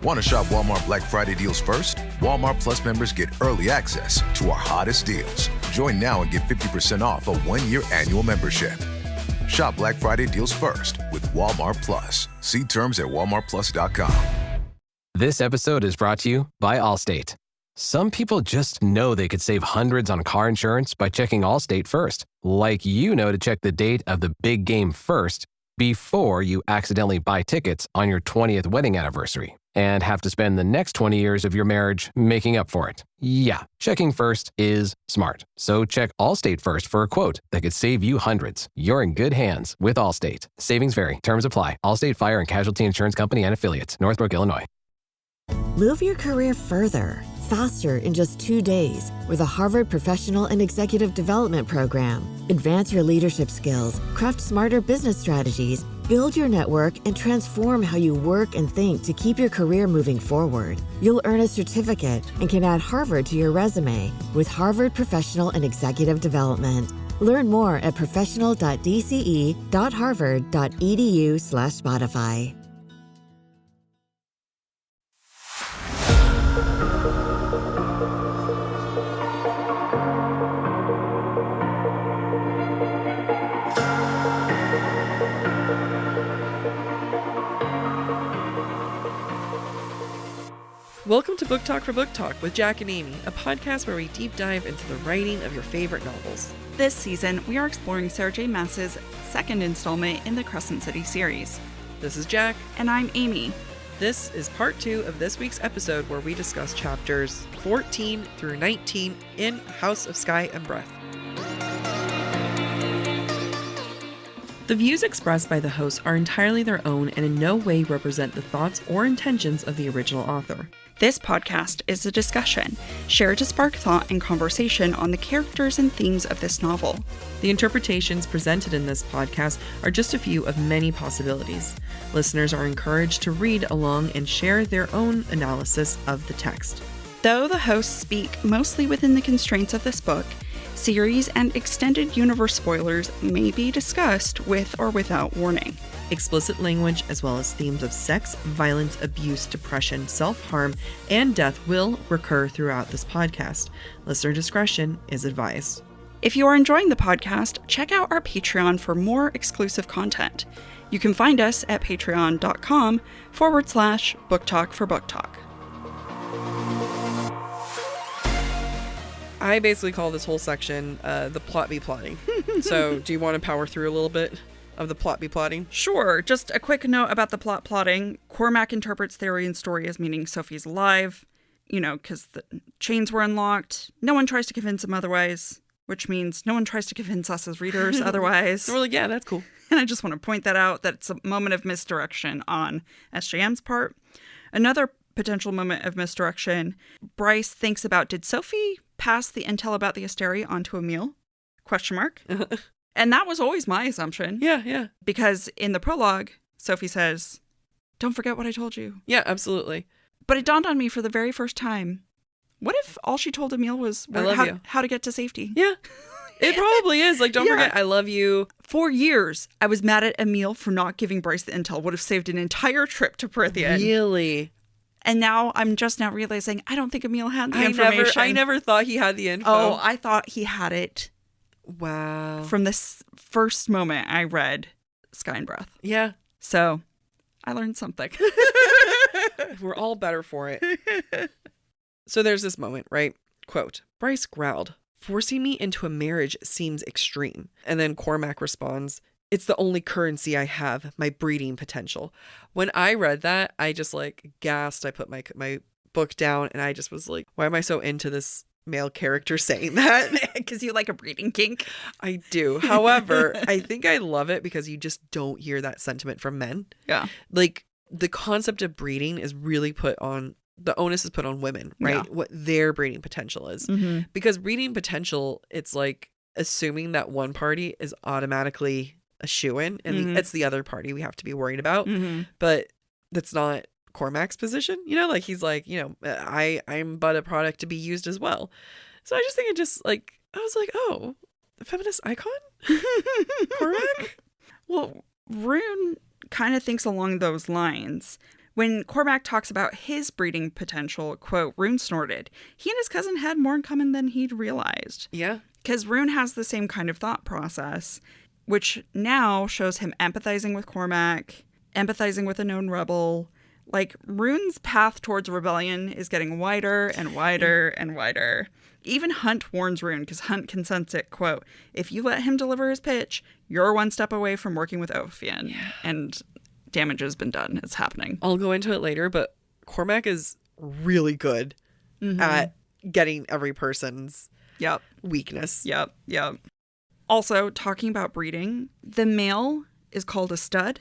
Want to shop Walmart Black Friday deals first? Walmart Plus members get early access to our hottest deals. Join now and get 50% off a 1-year annual membership. Shop Black Friday deals first with Walmart Plus. See terms at walmartplus.com. This episode is brought to you by Allstate. Some people just know they could save hundreds on car insurance by checking Allstate first. Like you know to check the date of the big game first before you accidentally buy tickets on your 20th wedding anniversary and have to spend the next 20 years of your marriage making up for it. Yeah, checking first is smart. So check Allstate first for a quote that could save you hundreds. You're in good hands with Allstate. Savings vary. Terms apply. Allstate Fire and Casualty Insurance Company and Affiliates. Northbrook, Illinois. Move your career further, faster in just 2 days with a Harvard Professional and Executive Development Program. Advance your leadership skills, craft smarter business strategies, build your network, and transform how you work and think to keep your career moving forward. You'll earn a certificate and can add Harvard to your resume with Harvard Professional and Executive Development. Learn more at professional.dce.harvard.edu/Spotify. Welcome to Book Talk for Book Talk with Jac and Amy, a podcast where we deep dive into the writing of your favorite novels. This season, we are exploring Sarah J. Maas's second installment in the Crescent City series. This is Jac. And I'm Amy. This is part 2 of this week's episode where we discuss chapters 14 through 19 in House of Sky and Breath. The views expressed by the hosts are entirely their own and in no way represent the thoughts or intentions of the original author. This podcast is a discussion, shared to spark thought and conversation on the characters and themes of this novel. The interpretations presented in this podcast are just a few of many possibilities. Listeners are encouraged to read along and share their own analysis of the text. Though the hosts speak mostly within the constraints of this book, series and extended universe spoilers may be discussed with or without warning. Explicit language as well as themes of sex, violence, abuse, depression, self-harm, and death will recur throughout this podcast. Listener discretion is advised. If you are enjoying the podcast, check out our Patreon for more exclusive content. You can find us at patreon.com/booktalkforbooktalk. I basically call this whole section the plot be plotting. So do you want to power through a little bit of the plot be plotting? Sure. Just a quick note about the plot plotting. Cormac interprets Tharion's story as meaning Sophie's alive, because the chains were unlocked. No one tries to convince him otherwise, which means no one tries to convince us as readers otherwise. We're like, yeah, that's cool. And I just want to point that out, that it's a moment of misdirection on SJM's part. Another potential moment of misdirection, Bryce thinks about, did Sophie pass the intel about the Asteri onto Emil? ? And that was always my assumption. Yeah. Because in the prologue, Sophie says, don't forget what I told you. Yeah, absolutely. But it dawned on me for the very first time, what if all she told Emil was how to get to safety? Yeah. It probably is. Like, don't forget, I love you. For years, I was mad at Emil for not giving Bryce the intel. Would have saved an entire trip to Prythian. Really? And now I'm just now realizing I don't think Emil had the information. I never thought he had the info. Oh, I thought he had it. Wow. From this first moment I read Sky and Breath. Yeah. So I learned something. We're all better for it. So there's this moment, right? Quote, Bryce growled, forcing me into a marriage seems extreme. And then Cormac responds, it's the only currency I have, my breeding potential. When I read that, I just gasped. I put my book down and I just was like, why am I so into this male character saying that? Because you like a breeding kink. I do. However, I think I love it because you just don't hear that sentiment from men. Yeah. The concept of breeding is really the onus is put on women, right? Yeah. What their breeding potential is. Mm-hmm. Because breeding potential, it's like assuming that one party is automatically a shoo-in and it's the other party we have to be worried about. Mm-hmm. But that's not Cormac's position. He's like, I'm but a product to be used as well. So I just think I was like, oh, a feminist icon? Cormac? Well, Ruhn kind of thinks along those lines. When Cormac talks about his breeding potential, quote, Ruhn snorted. He and his cousin had more in common than he'd realized. Yeah. Because Ruhn has the same kind of thought process, which now shows him empathizing with Cormac, empathizing with a known rebel. Like, Ruhn's path towards rebellion is getting wider and wider and wider. Even Hunt warns Ruhn, because Hunt can sense it, quote, if you let him deliver his pitch, you're one step away from working with Ophian. Yeah. And damage has been done. It's happening. I'll go into it later, but Cormac is really good at getting every person's weakness. Yep. Also, talking about breeding, the male is called a stud.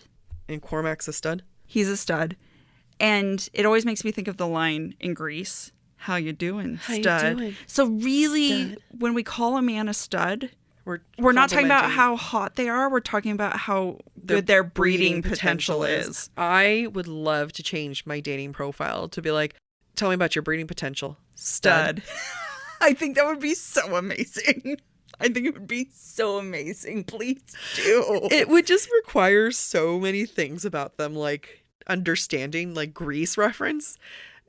And Cormac's a stud? He's a stud. And it always makes me think of the line in Grease, how you doing, stud? How you doing? So really, stud. When we call a man a stud, we're not talking about how hot they are. We're talking about how good their breeding potential is. I would love to change my dating profile to be like, tell me about your breeding potential. Stud. I think that would be so amazing. I think it would be so amazing. Please do. It would just require so many things about them, like understanding like Grease reference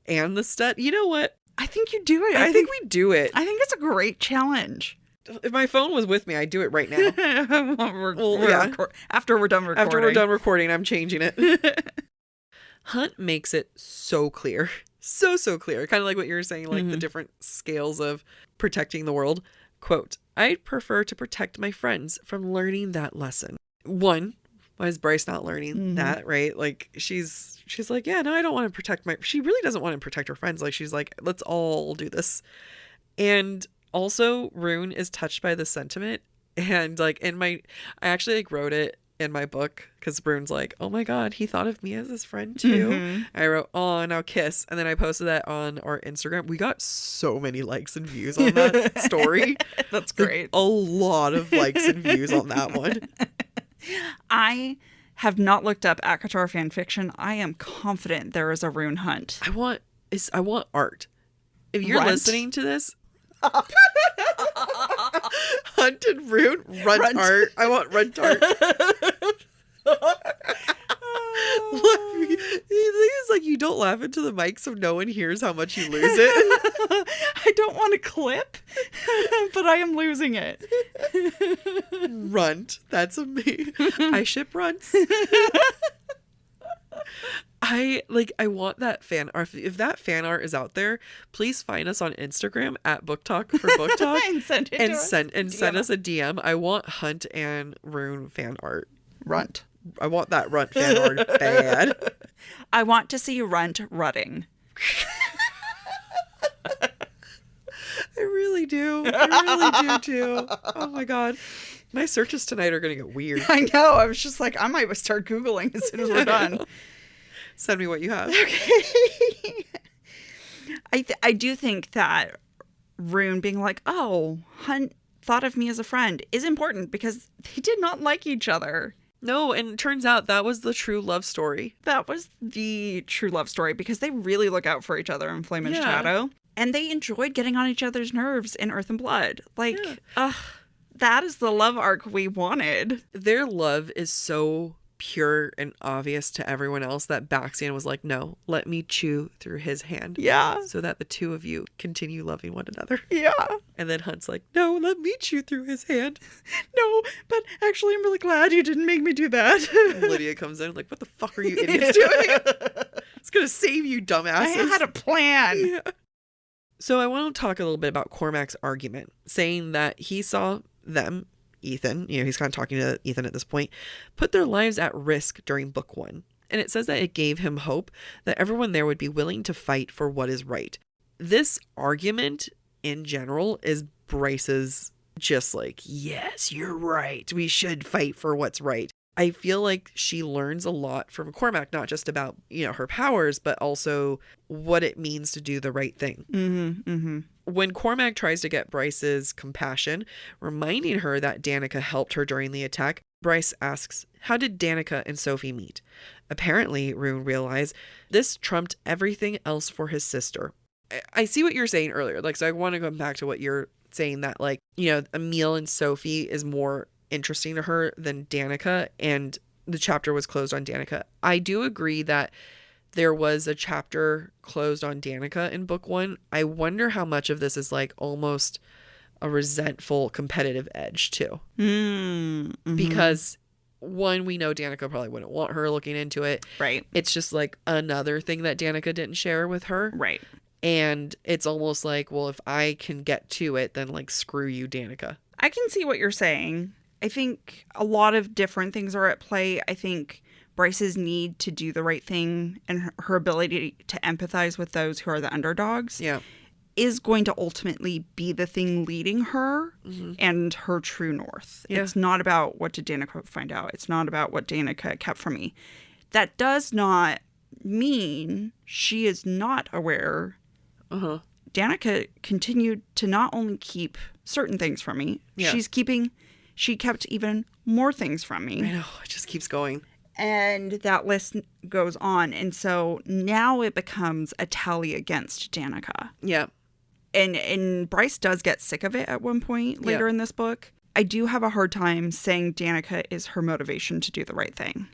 and the stud. You know what? I think you do it. I think we do it. I think it's a great challenge. If my phone was with me, I'd do it right now. After we're done recording. After we're done recording, I'm changing it. Hunt makes it so clear. So clear. Kind of like what you were saying, like the different scales of protecting the world. Quote, I'd prefer to protect my friends from learning that lesson. One, why is Bryce not learning that, right? Like, she's like, yeah, no, I don't want to protect she really doesn't want to protect her friends. Like, she's like, let's all do this. And also, Ruhn is touched by this sentiment. And, like, I actually, like, wrote it in my book because Ruhn's like, oh my God, he thought of me as his friend too. I wrote, oh, now kiss. And then I posted that on our Instagram. We got so many likes and views on that story. That's great. Like, a lot of likes and views on that one. I have not looked up ACOTAR fan fiction. I am confident there is a Ruhn Hunt. I want art. If you're listening to this, Hunt and Ruhn, runt art. I want runt art. The thing is, like, you don't laugh into the mic so no one hears how much you lose it. I don't want to clip, but I am losing it. Runt. That's me. I ship runts. I want that fan art. If that fan art is out there, please find us on Instagram at Book Talk for Book Talk and send us a DM. I want Hunt and Ruhn fan art. Runt. I want that runt fan art bad. I want to see Runt rutting. I really do. I really do too. Oh my God. My searches tonight are going to get weird. I know. I was just like, I might start Googling as soon as we're done. Send me what you have. Okay. I do think that Ruhn being like, oh, Hunt thought of me as a friend is important because they did not like each other. No, and it turns out that was the true love story. That was the true love story because they really look out for each other in Flame and Shadow. And they enjoyed getting on each other's nerves in Earth and Blood. Like, that is the love arc we wanted. Their love is so pure and obvious to everyone else that Baxian was like, no, let me chew through his hand. Yeah. So that the two of you continue loving one another. Yeah. And then Hunt's like, no, let me chew through his hand. No, but actually I'm really glad you didn't make me do that. And Lydia comes in like, what the fuck are you idiots doing? It's going to save you, dumbasses. I had a plan. Yeah. So I want to talk a little bit about Cormac's argument, saying that he saw them, Ithan, he's kind of talking to Ithan at this point, put their lives at risk during book 1. And it says that it gave him hope that everyone there would be willing to fight for what is right. This argument in general is Bryce's just like, yes, you're right. We should fight for what's right. I feel like she learns a lot from Cormac, not just about, her powers, but also what it means to do the right thing. When Cormac tries to get Bryce's compassion, reminding her that Danica helped her during the attack, Bryce asks, how did Danica and Sophie meet? Apparently, Ruhn realized this trumped everything else for his sister. I see what you're saying earlier. So I want to go back to what you're saying, that Emil and Sophie is more interesting to her than Danica, and the chapter was closed on Danica. I do agree that there was a chapter closed on Danica in book 1. I wonder how much of this is like almost a resentful competitive edge too. Mm-hmm. Because one, we know Danica probably wouldn't want her looking into it. Right. It's just like another thing that Danica didn't share with her. Right. And it's almost like, well, if I can get to it, then like screw you, Danica. I can see what you're saying. I think a lot of different things are at play. I think Bryce's need to do the right thing and her ability to empathize with those who are the underdogs is going to ultimately be the thing leading her and her true north. Yeah. It's not about what did Danica find out. It's not about what Danica kept from me. That does not mean she is not aware. Danica continued to not only keep certain things from me, she kept even more things from me. I know, it just keeps going. And that list goes on. And so now it becomes a tally against Danica. Yeah. And Bryce does get sick of it at one point later in this book. I do have a hard time saying Danica is her motivation to do the right thing.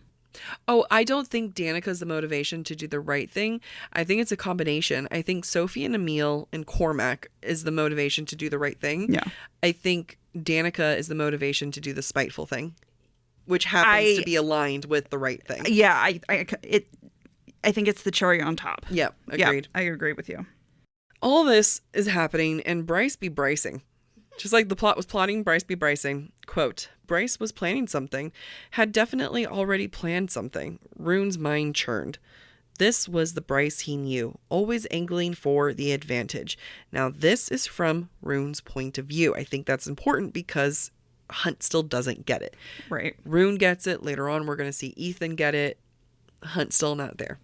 Oh, I don't think Danica's the motivation to do the right thing. I think it's a combination. I think Sophie and Emil and Cormac is the motivation to do the right thing. Yeah. I think Danica is the motivation to do the spiteful thing, which happens to be aligned with the right thing. Yeah, I think it's the cherry on top. Yeah, agreed. Yeah, I agree with you. All this is happening and Bryce be Brycing. Just like the plot was plotting, Bryce be Brycing. Quote, Bryce was planning something, had definitely already planned something. Ruhn's mind churned. This was the Bryce he knew, always angling for the advantage. Now this is from Ruhn's point of view. I think that's important because Hunt still doesn't get it. Right. Ruhn gets it. Later on, we're going to see Ithan get it. Hunt's still not there.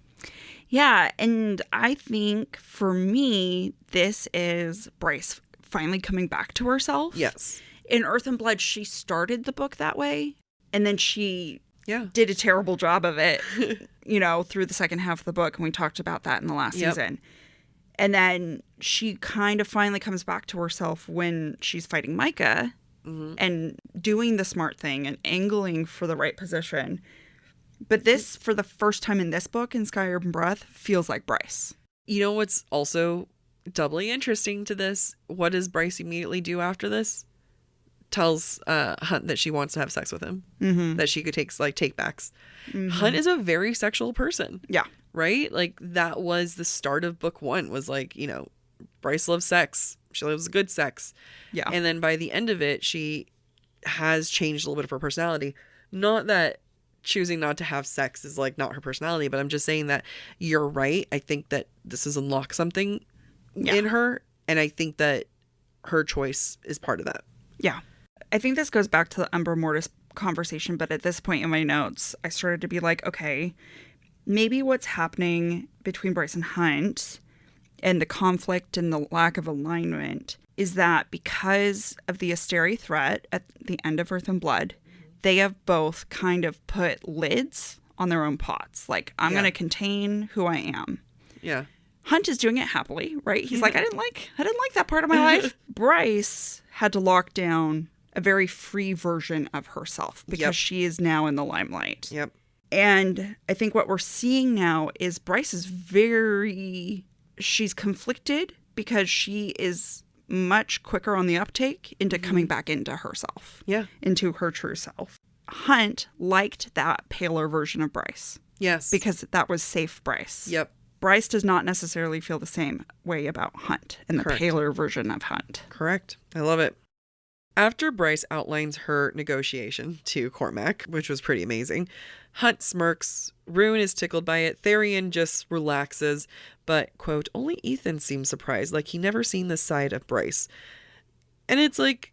Yeah, and I think for me, this is Bryce finally coming back to herself. Yes. In Earth and Blood, she started the book that way, and then she did a terrible job of it, through the second half of the book, and we talked about that in the last season. And then she kind of finally comes back to herself when she's fighting Micah and doing the smart thing and angling for the right position. But this, for the first time in this book, in Sky Urban Breath, feels like Bryce. You know what's also doubly interesting to this? What does Bryce immediately do after this? Tells Hunt that she wants to have sex with him. That she could take backs. Hunt is a very sexual person. Yeah. Right? Like, that was the start of book 1, was like, Bryce loves sex. She loves good sex. Yeah. And then by the end of it, she has changed a little bit of her personality. Not that choosing not to have sex is like not her personality, but I'm just saying that you're right. I think that this has unlocked something in her, and I think that her choice is part of that. Yeah. I think this goes back to the Umbra Mortis conversation, but at this point in my notes, I started to be like, okay, maybe what's happening between Bryce and Hunt and the conflict and the lack of alignment is that because of the Asteri threat at the end of Earth and Blood, they have both kind of put lids on their own pots. Like, I'm going to contain who I am. Yeah. Hunt is doing it happily, right? He's like, I didn't like that part of my life. Bryce had to lock down a very free version of herself because she is now in the limelight. Yep. And I think what we're seeing now is Bryce is she's conflicted because she is much quicker on the uptake into coming back into herself. Yeah. Into her true self. Hunt liked that paler version of Bryce. Yes. Because that was safe Bryce. Yep. Bryce does not necessarily feel the same way about Hunt and the paler version of Hunt. Correct. I love it. After Bryce outlines her negotiation to Cormac, which was pretty amazing, Hunt smirks. Ruhn is tickled by it. Tharion just relaxes. But, quote, only Ithan seems surprised, like he never seen this side of Bryce. And it's like,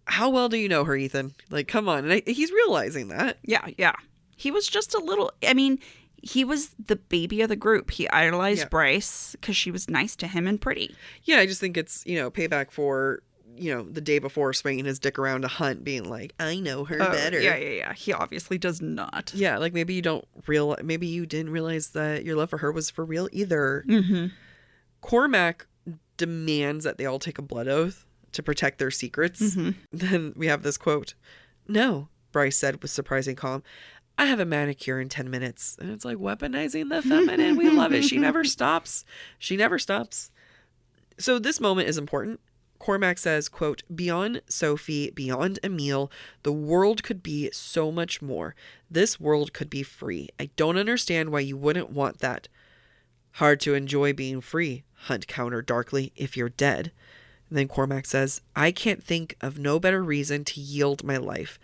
how well do you know her, Ithan? Like, come on. And he's realizing that. Yeah, yeah. He was just a little, he was the baby of the group. He idolized Bryce because she was nice to him and pretty. Yeah, I just think it's, payback for, the day before swinging his dick around a Hunt being like, I know her better. Yeah. He obviously does not. Yeah, like maybe you didn't realize that your love for her was for real either. Mm-hmm. Cormac demands that they all take a blood oath to protect their secrets. Mm-hmm. Then we have this quote. No, Bryce said with surprising calm. I have a manicure in 10 minutes. And it's like weaponizing the feminine. We love it. She never stops. She never stops. So this moment is important. Cormac says, quote, "Beyond Sophie, beyond Emil, the world could be so much more. This world could be free. I don't understand why you wouldn't want that." "Hard to enjoy being free," Hunt countered darkly, "if you're dead." And then Cormac says, "I can't think of no better reason to yield my life."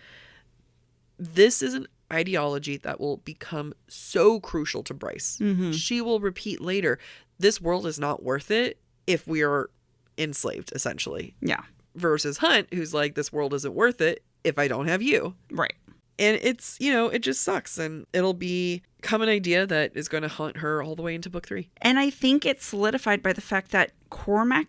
This is an ideology that will become so crucial to Bryce. She will repeat later, this world is not worth it if we are enslaved, essentially. Yeah. Versus Hunt, who's like, this world isn't worth it if I don't have you. Right. And it's, it just sucks. And it'll become an idea that is going to haunt her all the way into book 3. And I think it's solidified by the fact that Cormac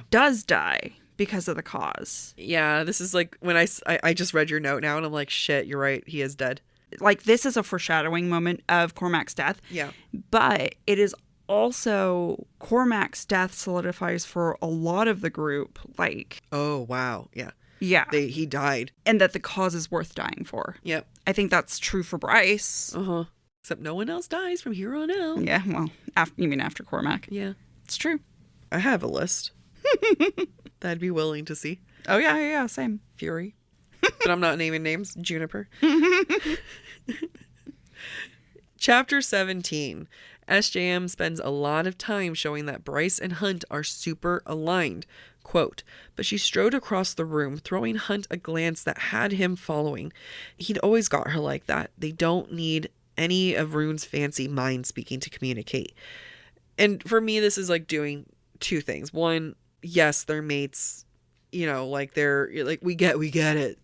does die because of the cause. Yeah, this is like when I just read your note now and I'm like, shit, you're right. He is dead. Like, this is a foreshadowing moment of Cormac's death. Yeah. But it is also Cormac's death solidifies for a lot of the group, like, oh wow, yeah, he died, and that the cause is worth dying for. Yep. I think that's true for Bryce. Except no one else dies from here on out. Yeah, well, you mean after Cormac? Yeah, it's true. I have a list that I'd be willing to see. Oh yeah, same. Fury, but I'm not naming names. Juniper. Chapter 17. SJM spends a lot of time showing that Bryce and Hunt are super aligned. Quote, "But she strode across the room, throwing Hunt a glance that had him following. He'd always got her like that. They don't need any of Ruhn's fancy mind speaking to communicate." And for me, this is like doing two things. One, yes, they're mates. Like they're like, we get it.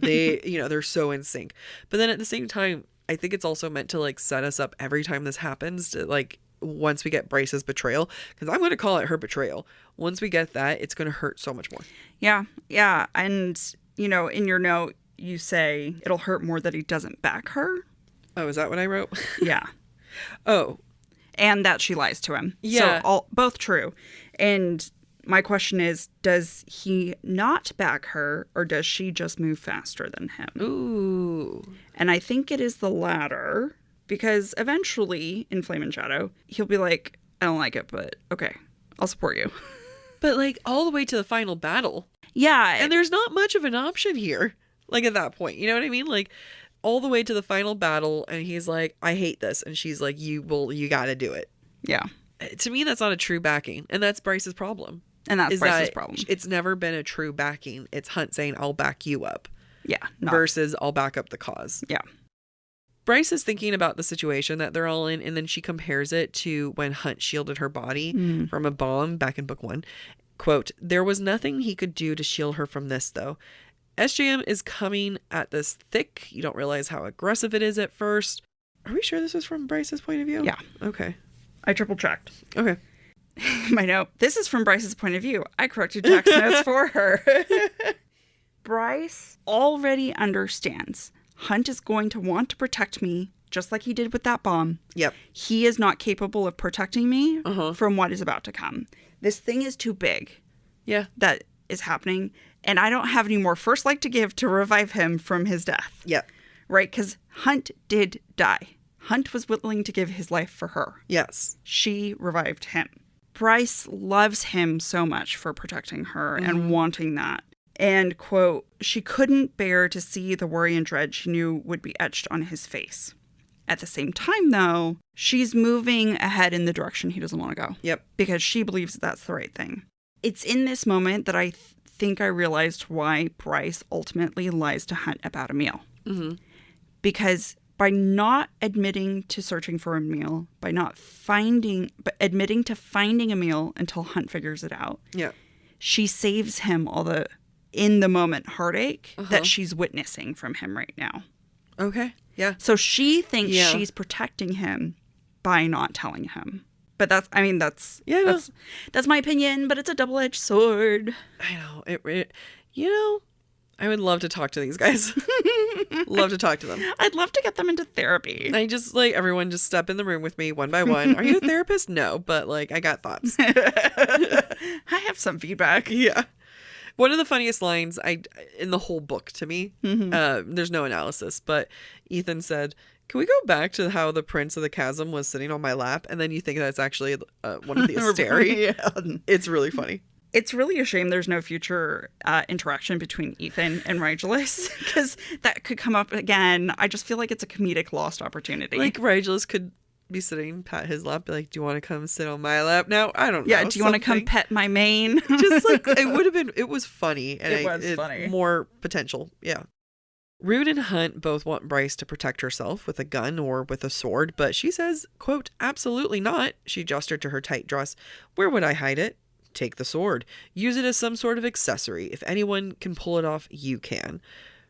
They're so in sync. But then at the same time, I think it's also meant to like set us up every time this happens to like, once we get Bryce's betrayal, because I'm going to call it her betrayal. Once we get that, it's going to hurt so much more. Yeah. And, in your note, you say it'll hurt more that he doesn't back her. Oh, is that what I wrote? Yeah. Oh. And that she lies to him. Yeah. So both true. And my question is, does he not back her, or does she just move faster than him? Ooh. And I think it is the latter, because eventually, in Flame and Shadow, he'll be like, I don't like it, but okay, I'll support you. But like all the way to the final battle. Yeah. And there's not much of an option here. Like at that point, you know what I mean? Like all the way to the final battle, and he's like, I hate this. And she's like, you got to do it. Yeah. To me, that's not a true backing. And that's Bryce's problem. And that's Bryce's problem. It's never been a true backing. It's Hunt saying, I'll back you up. Yeah. Versus I'll back up the cause. Yeah. Bryce is thinking about the situation that they're all in, and then she compares it to when Hunt shielded her body from a bomb back in book 1. Quote, "There was nothing he could do to shield her from this, though. SJM is coming at this thick. You don't realize how aggressive it is at first." Are we sure this is from Bryce's point of view? Yeah. Okay. I triple checked. Okay. My note, this is from Bryce's point of view. I corrected Jac's notes for her. Bryce already understands Hunt is going to want to protect me, just like he did with that bomb. Yep. He is not capable of protecting me from what is about to come. This thing is too big. Yeah. That is happening. And I don't have any more first light to give to revive him from his death. Yep. Right? Because Hunt did die. Hunt was willing to give his life for her. Yes. She revived him. Bryce loves him so much for protecting her and wanting that. And, quote, "She couldn't bear to see the worry and dread she knew would be etched on his face. At the same time, though, she's moving ahead in the direction he doesn't want to go. Yep. Because she believes that's the right thing. It's in this moment that I think I realized why Bryce ultimately lies to Hunt about Emil. Because by not admitting to searching for Emil, by not admitting to finding Emil until Hunt figures it out, she saves him all the in the moment heartache that she's witnessing from him right now. Okay. Yeah. So she thinks she's protecting him by not telling him. But that's my opinion, but it's a double-edged sword. I know. I would love to talk to these guys. Love to talk to them. I'd love to get them into therapy. I just everyone just step in the room with me one by one. Are you a therapist? No, but I got thoughts. I have some feedback. Yeah. One of the funniest lines in the whole book to me, there's no analysis, but Ithan said, "Can we go back to how the Prince of the Chasm was sitting on my lap?" And then you think that's actually one of the Asteri. Yeah. It's really funny. It's really a shame there's no future interaction between Ithan and Rigelus, because that could come up again. I just feel like it's a comedic lost opportunity. Like Rigelus could be sitting, pat his lap, be like, "Do you want to come sit on my lap now?" I don't know. Yeah, do you want to come pet my mane? Just like, it was funny. And it was funny. More potential. Yeah. Ruhn and Hunt both want Bryce to protect herself with a gun or with a sword, but she says, quote, "Absolutely not." She gestured to her tight dress. "Where would I hide it?" "Take the sword. Use it as some sort of accessory. If anyone can pull it off, you can."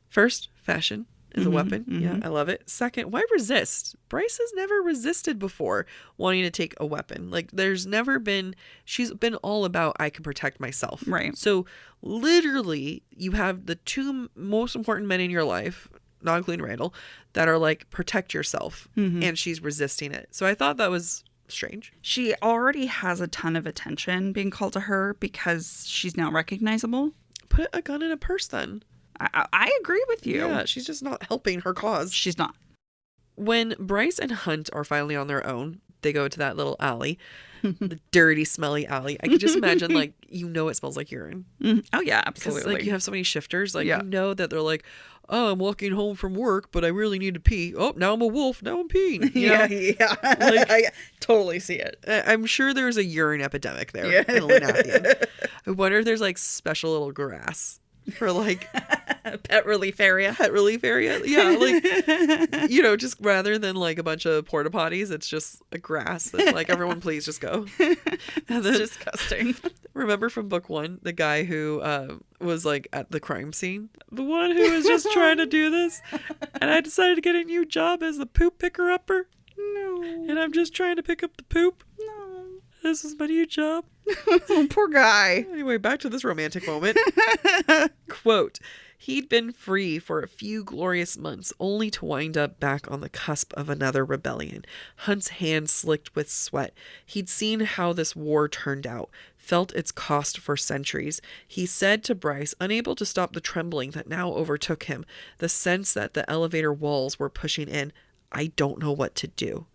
First, fashion is a weapon. Yeah, I love it. Second, why resist? Bryce has never resisted before wanting to take a weapon. Like, there's never been, she's been all about, I can protect myself. Right. So literally, you have the two most important men in your life, not including Randall, that are like, protect yourself. And she's resisting it. So I thought that was strange. She already has a ton of attention being called to her because she's now recognizable. Put a gun in a purse then. I agree with you. Yeah, she's just not helping her cause. She's not. When Bryce and Hunt are finally on their own, they go to that little alley, the dirty, smelly alley. I could just imagine, like, it smells like urine. Oh, yeah, Because, absolutely. like, you have so many shifters. Like, Yeah. you know that they're like, "Oh, I'm walking home from work, but I really need to pee. Oh, now I'm a wolf. Now I'm peeing." You know? Yeah. Like, I totally see it. I'm sure there's a urine epidemic there Yeah. in Lunathion. I wonder if there's, like, special little grass for, like... Pet relief area. Pet relief area. Yeah, like, just rather than like a bunch of porta potties, it's just a grass that's like, everyone please just go. And then, Disgusting. remember from book 1, the guy who was like at the crime scene? The one who was just trying to do this. And I decided to get a new job as the poop picker-upper. No. And I'm just trying to pick up the poop. No. This is my new job. Poor guy. Anyway, back to this romantic moment. Quote, "He'd been free for a few glorious months, only to wind up back on the cusp of another rebellion. Hunt's hands slicked with sweat. He'd seen how this war turned out, felt its cost for centuries. He said to Bryce, unable to stop the trembling that now overtook him, the sense that the elevator walls were pushing in, 'I don't know what to do.'"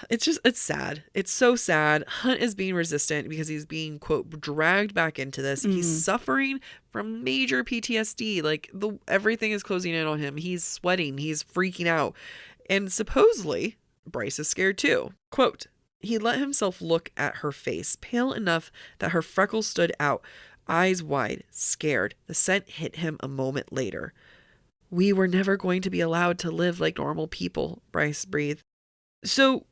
It's sad. It's so sad. Hunt is being resistant because he's being, quote, dragged back into this. He's suffering from major PTSD. Like, everything is closing in on him. He's sweating. He's freaking out. And supposedly, Bryce is scared too. Quote, "He let himself look at her face, pale enough that her freckles stood out, eyes wide, scared. The scent hit him a moment later. 'We were never going to be allowed to live like normal people,' Bryce breathed." So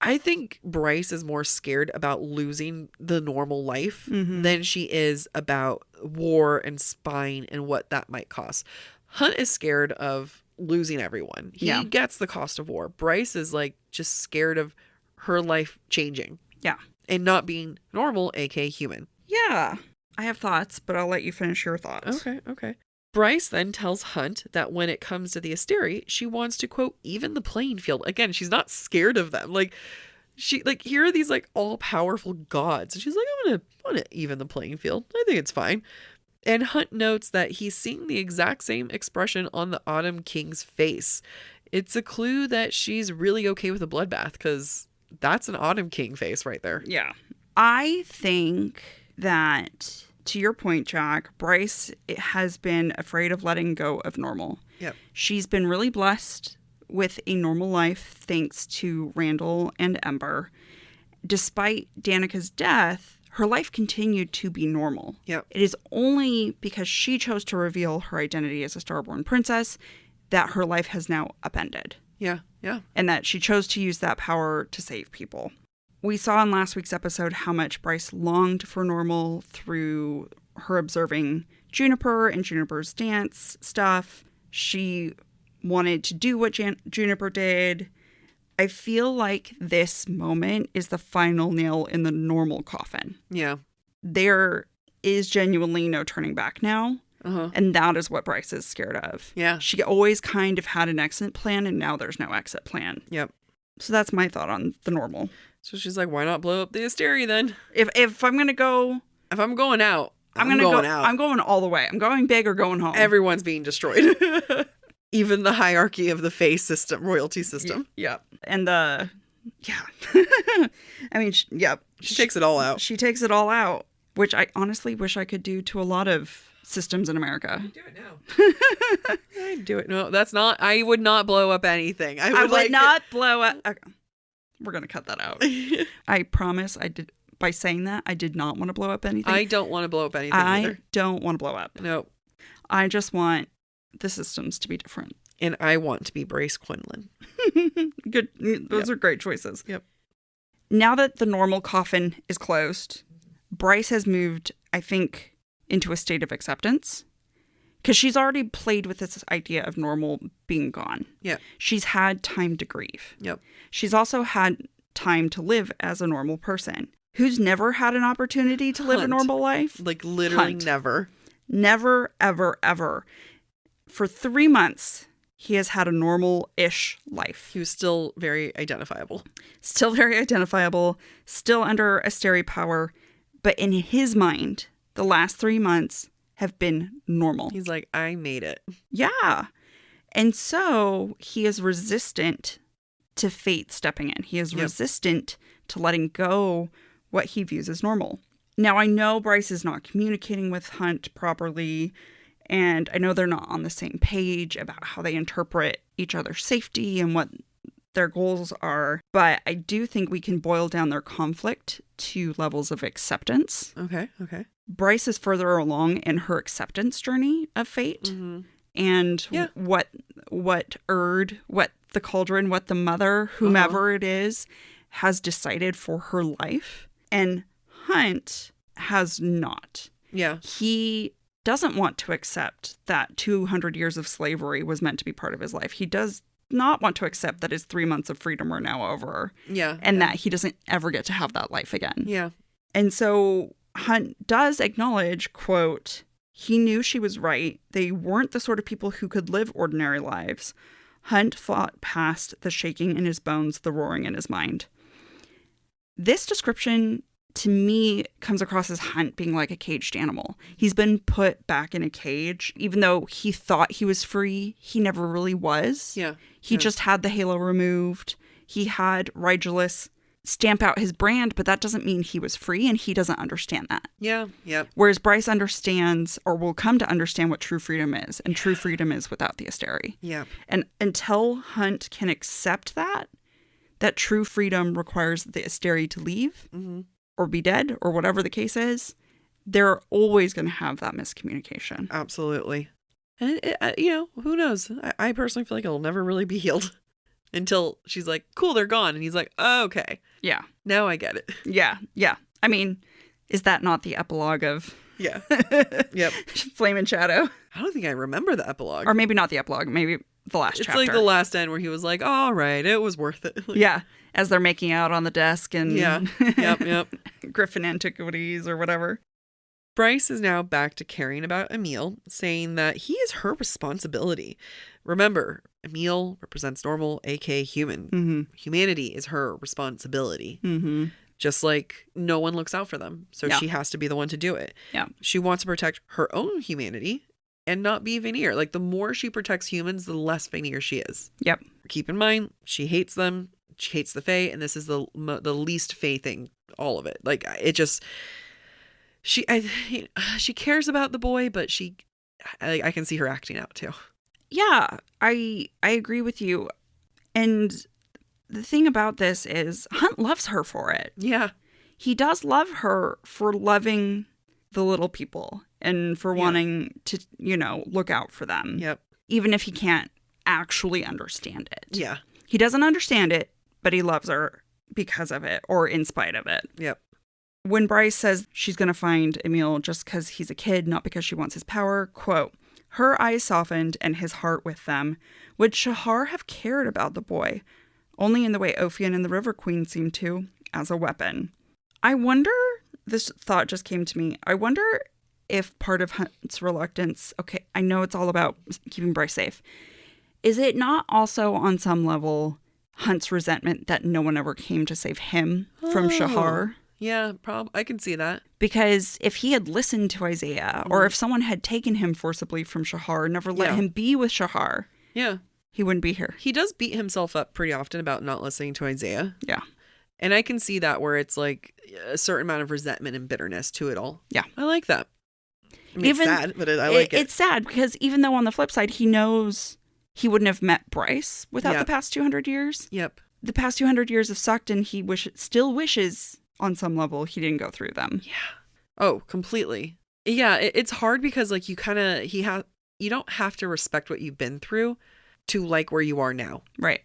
I think Bryce is more scared about losing the normal life than she is about war and spying and what that might cost. Hunt is scared of losing everyone. He gets the cost of war. Bryce is like just scared of her life changing. Yeah. And not being normal, aka human. Yeah. I have thoughts, but I'll let you finish your thoughts. Okay. Bryce then tells Hunt that when it comes to the Asteri, she wants to, quote, even the playing field. Again, she's not scared of them. Like, here are these, like, all-powerful gods. And she's like, I want to even the playing field. I think it's fine. And Hunt notes that he's seeing the exact same expression on the Autumn King's face. It's a clue that she's really okay with a bloodbath, because that's an Autumn King face right there. Yeah. I think that, to your point, Jac, Bryce has been afraid of letting go of normal. Yep. She's been really blessed with a normal life thanks to Randall and Ember. Despite Danica's death, her life continued to be normal. Yep. It is only because she chose to reveal her identity as a Starborn princess that her life has now upended. Yeah. And that she chose to use that power to save people. We saw in last week's episode how much Bryce longed for normal through her observing Juniper and Juniper's dance stuff. She wanted to do what Juniper did. I feel like this moment is the final nail in the normal coffin. Yeah. There is genuinely no turning back now. And that is what Bryce is scared of. Yeah. She always kind of had an exit plan, and now there's no exit plan. Yep. So that's my thought on the normal. So she's like, why not blow up the Asteri then? If I'm going to go... If I'm going out, I'm going out. I'm going all the way. I'm going big or going home. Everyone's being destroyed. Even the hierarchy of the Fae system, royalty system. Yeah. And I mean, She takes it all out. She takes it all out, which I honestly wish I could do to a lot of systems in America. Do it now. I'd do it. No, that's not. I would not blow up anything. I would not blow up. Okay. We're going to cut that out. I promise I did. By saying that, I did not want to blow up anything. I don't want to blow up anything either. I don't want to blow up. No. I just want the systems to be different. And I want to be Bryce Quinlan. Good. Those are great choices. Yep. Now that the normal coffin is closed, Bryce has moved, I think, into a state of acceptance. Because she's already played with this idea of normal being gone. Yeah. She's had time to grieve. Yep. She's also had time to live as a normal person. Who's never had an opportunity to live a normal life? Like literally Hunt. never. Never, ever, ever. For 3 months, he has had a normal-ish life. He was still very identifiable. Still very identifiable, still under Asteri power, but in his mind, the last 3 months have been normal. He's like, I made it. Yeah. And so he is resistant to fate stepping in. He is resistant to letting go what he views as normal. Now, I know Bryce is not communicating with Hunt properly, and I know they're not on the same page about how they interpret each other's safety and what their goals are, but I do think we can boil down their conflict to levels of acceptance. Okay. Bryce is further along in her acceptance journey of fate, and what the cauldron, what the mother, whomever it is, has decided for her life. And Hunt has not. Yeah. He doesn't want to accept that 200 years of slavery was meant to be part of his life. He does not want to accept that his 3 months of freedom are now over. Yeah. And that he doesn't ever get to have that life again. Yeah. And so Hunt does acknowledge, quote, he knew she was right. They weren't the sort of people who could live ordinary lives. Hunt fought past the shaking in his bones, the roaring in his mind. This description, to me, comes across as Hunt being like a caged animal. He's been put back in a cage. Even though he thought he was free, he never really was. Yeah. He just had the halo removed. He had Rigelus stamp out his brand, but that doesn't mean he was free, and he doesn't understand that. Yeah. Yep. Whereas Bryce understands, or will come to understand, what true freedom is, and true freedom is without the Asteri. Yeah. And until Hunt can accept that true freedom requires the Asteri to leave or be dead or whatever the case is, they're always going to have that miscommunication. Absolutely. And, who knows? I personally feel like it'll never really be healed until she's like, cool, they're gone. And he's like, oh, okay. Yeah. Now I get it. Yeah. Yeah. I mean, is that not the epilogue of Yeah. Yep. Flame and Shadow? I don't think I remember the epilogue. Or maybe not the epilogue. Maybe the last chapter. It's like the last end where he was like, all right, it was worth it. Like, yeah. As they're making out on the desk and yeah. Yep. Griffin Antiquities or whatever. Bryce is now back to caring about Emil, saying that he is her responsibility. Remember, Emil represents normal, aka human. Mm-hmm. Humanity is her responsibility. Mm-hmm. Just like no one looks out for them. So Yeah. she has to be the one to do it. Yeah. She wants to protect her own humanity and not be Vanir. Like, the more she protects humans, the less Vanir she is. Yep. Keep in mind, she hates them. She hates the Fae, and this is the least Fae thing, all of it. Like, it just... She cares about the boy, but I can see her acting out too. Yeah, I agree with you. And the thing about this is Hunt loves her for it. Yeah. He does love her for loving the little people and for wanting to, look out for them. Yep. Even if he can't actually understand it. Yeah. He doesn't understand it, but he loves her because of it or in spite of it. Yep. When Bryce says she's going to find Emil just because he's a kid, not because she wants his power, quote, her eyes softened and his heart with them. Would Shahar have cared about the boy? Only in the way Ophion and the River Queen seemed to, as a weapon. I wonder, this thought just came to me, I wonder if part of Hunt's reluctance, okay, I know it's all about keeping Bryce safe. Is it not also on some level Hunt's resentment that no one ever came to save him from Shahar? Yeah, I can see that. Because if he had listened to Isaiah, or if someone had taken him forcibly from Shahar, never let him be with Shahar, he wouldn't be here. He does beat himself up pretty often about not listening to Isaiah. Yeah. And I can see that where it's like a certain amount of resentment and bitterness to it all. Yeah. I like that. I mean, it's sad, but I like it. It's sad because even though on the flip side, he knows he wouldn't have met Bryce without the past 200 years. Yep. The past 200 years have sucked, and he still wishes on some level he didn't go through them. Yeah. Oh, completely. Yeah, it's hard because like you don't have to respect what you've been through to like where you are now. Right.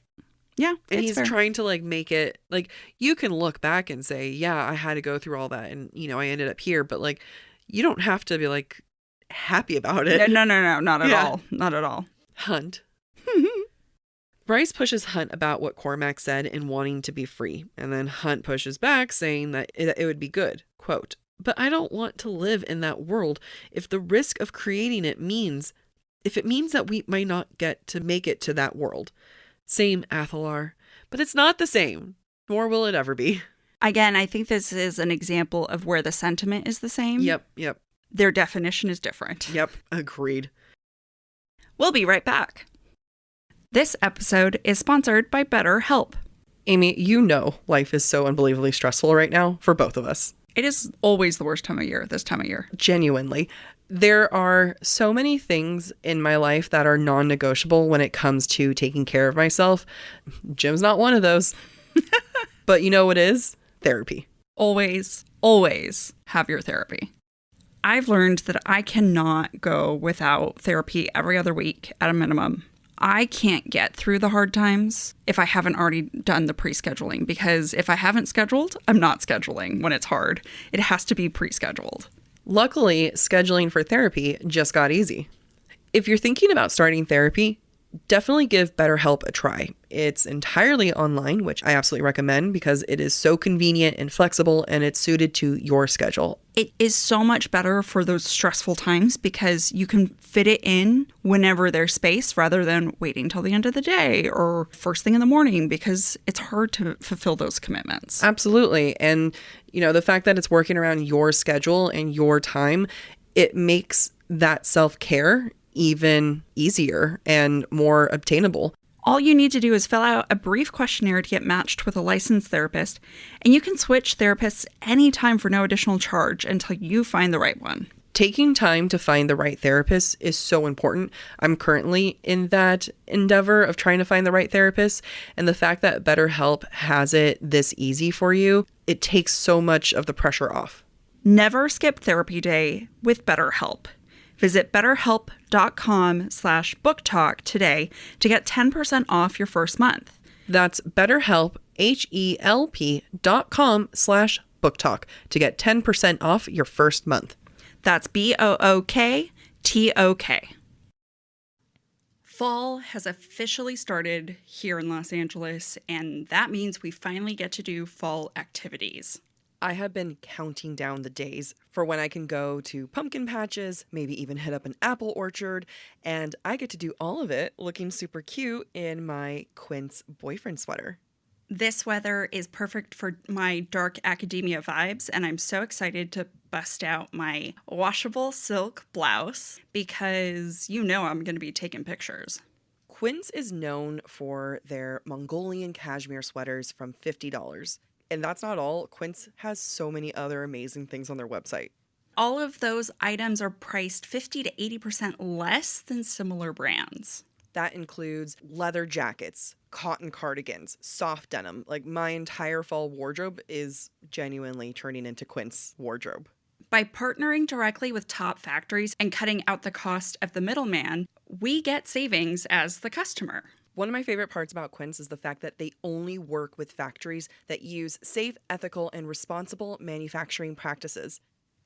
Yeah. And he's trying to like make it like you can look back and say, yeah, I had to go through all that and I ended up here, but like you don't have to be like happy about it. No, not at all. Not at all. Hunt. Bryce pushes Hunt about what Cormac said in wanting to be free, and then Hunt pushes back saying that it would be good. Quote, "But I don't want to live in that world if the risk of creating it means that we might not get to make it to that world. Same, Athalar, but it's not the same, nor will it ever be." Again, I think this is an example of where the sentiment is the same. Yep. Their definition is different. Yep, agreed. We'll be right back. This episode is sponsored by BetterHelp. Amy, life is so unbelievably stressful right now for both of us. It is always the worst time of year, this time of year. Genuinely. There are so many things in my life that are non-negotiable when it comes to taking care of myself. Gym's not one of those. But you know what is? Therapy. Always have your therapy. I've learned that I cannot go without therapy every other week at a minimum. I can't get through the hard times if I haven't already done the pre-scheduling, because if I haven't scheduled, I'm not scheduling when it's hard. It has to be pre-scheduled. Luckily, scheduling for therapy just got easy. If you're thinking about starting therapy, definitely give BetterHelp a try. It's entirely online, which I absolutely recommend because it is so convenient and flexible and it's suited to your schedule. It is so much better for those stressful times because you can fit it in whenever there's space rather than waiting till the end of the day or first thing in the morning, because it's hard to fulfill those commitments. Absolutely. And, the fact that it's working around your schedule and your time, it makes that self-care even easier and more obtainable. All you need to do is fill out a brief questionnaire to get matched with a licensed therapist, and you can switch therapists anytime for no additional charge until you find the right one. Taking time to find the right therapist is so important. I'm currently in that endeavor of trying to find the right therapist, and the fact that BetterHelp has it this easy for you, it takes so much of the pressure off. Never skip therapy day with BetterHelp. Visit betterhelp.com/booktalk today to get 10% off your first month. That's BetterHelp, HELP.com/booktalk to get 10% off your first month. That's BOOKTOK. Fall has officially started here in Los Angeles, and that means we finally get to do fall activities. I have been counting down the days for when I can go to pumpkin patches, maybe even hit up an apple orchard, and I get to do all of it looking super cute in my Quince boyfriend sweater. This weather is perfect for my dark academia vibes, and I'm so excited to bust out my washable silk blouse because I'm going to be taking pictures. Quince is known for their Mongolian cashmere sweaters from $50. And that's not all. Quince has so many other amazing things on their website. All of those items are priced 50 to 80% less than similar brands. That includes leather jackets, cotton cardigans, soft denim. Like my entire fall wardrobe is genuinely turning into Quince wardrobe. By partnering directly with top factories and cutting out the cost of the middleman, we get savings as the customer. One of my favorite parts about Quince is the fact that they only work with factories that use safe, ethical, and responsible manufacturing practices.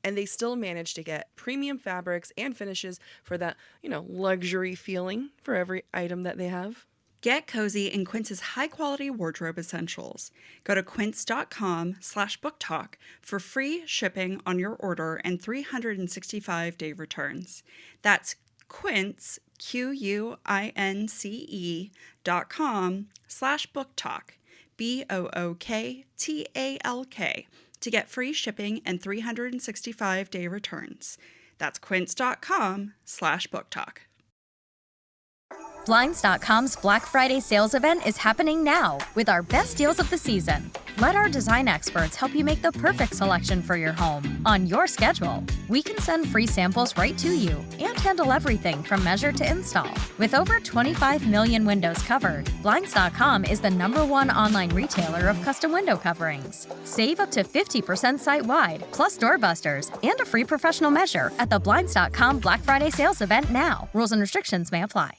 And they still manage to get premium fabrics and finishes for that, luxury feeling for every item that they have. Get cozy in Quince's high-quality wardrobe essentials. Go to quince.com/booktalk for free shipping on your order and 365-day returns. That's Quince, QUINCE.com/booktalk, BOOKTALK to get free shipping and 365-day returns. That's quince.com/booktalk. Blinds.com's Black Friday sales event is happening now with our best deals of the season. Let our design experts help you make the perfect selection for your home on your schedule. We can send free samples right to you and handle everything from measure to install. With over 25 million windows covered, Blinds.com is the #1 online retailer of custom window coverings. Save up to 50% site-wide, plus doorbusters, and a free professional measure at the Blinds.com Black Friday sales event now. Rules and restrictions may apply.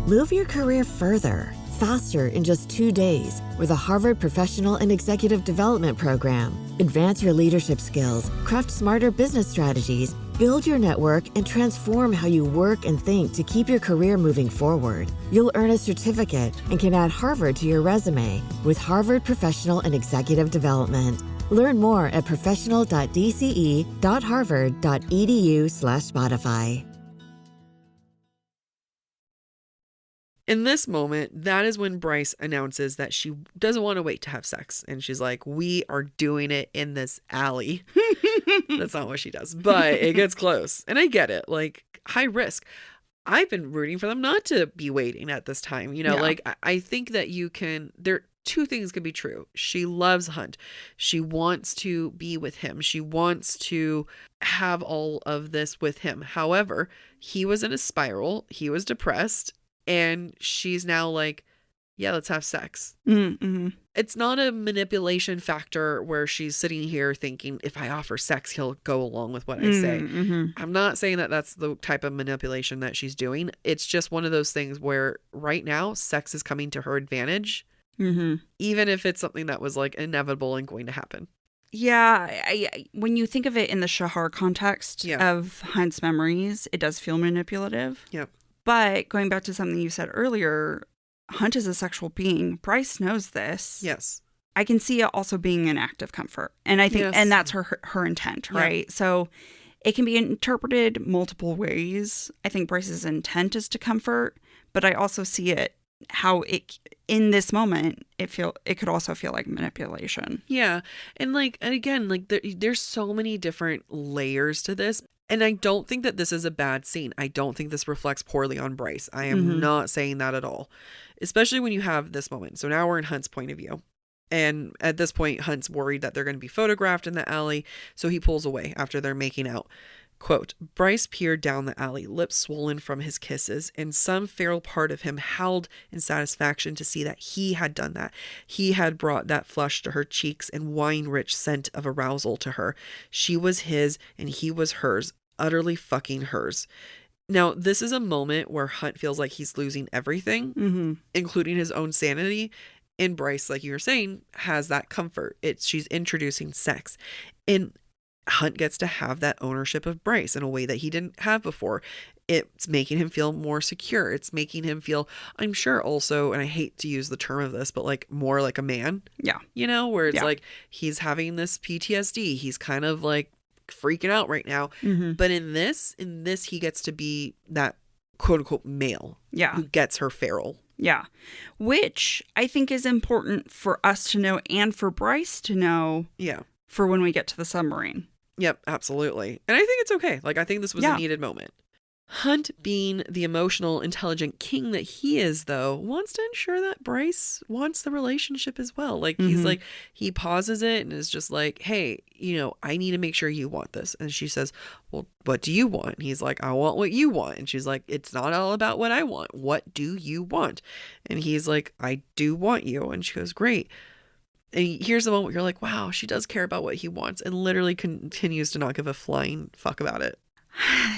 Move your career further, faster in just 2 days with a Harvard Professional and Executive Development Program. Advance your leadership skills, craft smarter business strategies, build your network, and transform how you work and think to keep your career moving forward. You'll earn a certificate and can add Harvard to your resume with Harvard Professional and Executive Development. Learn more at professional.dce.harvard.edu/Spotify. In this moment, that is when Bryce announces that she doesn't want to wait to have sex. And she's like, we are doing it in this alley. That's not what she does, but it gets close. And I get it. Like, high risk. I've been rooting for them not to be waiting at this time. You know, like, I think that you can, two things can be true. She loves Hunt. She wants to be with him. She wants to have all of this with him. However, he was in a spiral. He was depressed. And she's now like, yeah, let's have sex. Mm-hmm. It's not a manipulation factor where she's sitting here thinking, if I offer sex, he'll go along with what I say. Mm-hmm. I'm not saying that that's the type of manipulation that she's doing. It's just one of those things where right now, sex is coming to her advantage, even if it's something that was like inevitable and going to happen. Yeah, I when you think of it in the Shahar context of Hunt's memories, it does feel manipulative. Yep. But going back to something you said earlier, Hunt is a sexual being. Bryce knows this. Yes. I can see it also being an act of comfort. And I think, and that's her intent, right? Yeah. So it can be interpreted multiple ways. I think Bryce's intent is to comfort, but I also see it how it, in this moment, it could also feel like manipulation. Yeah. And again, there's so many different layers to this. And I don't think that this is a bad scene. I don't think this reflects poorly on Bryce. I am not saying that at all, especially when you have this moment. So now we're in Hunt's point of view. And at this point, Hunt's worried that they're going to be photographed in the alley. So he pulls away after they're making out. Quote, Bryce peered down the alley, lips swollen from his kisses, and some feral part of him howled in satisfaction to see that he had done that. He had brought that flush to her cheeks and wine-rich scent of arousal to her. She was his and he was hers. Utterly fucking hers. Now, this is a moment where Hunt feels like he's losing everything, including his own sanity. And Bryce, like you were saying, has that comfort. She's introducing sex. And Hunt gets to have that ownership of Bryce in a way that he didn't have before. It's making him feel more secure. It's making him feel, I'm sure also, and I hate to use the term of this, but like more like a man. Yeah. You know, where it's like he's having this PTSD. He's kind of like freaking out right now. But in this he gets to be that quote unquote male who gets her feral. Yeah. Which I think is important for us to know and for Bryce to know for when we get to the submarine. Yep, absolutely. And I think it's okay. Like, I think this was a needed moment. Hunt, being the emotional, intelligent king that he is, though, wants to ensure that Bryce wants the relationship as well. Like, he's like, he pauses it and is just like, hey, you know, I need to make sure you want this. And she says, well, what do you want? And he's like, I want what you want. And she's like, it's not all about what I want. What do you want? And he's like, I do want you. And she goes, great. And here's the moment where you're like, wow, she does care about what he wants, and literally continues to not give a flying fuck about it.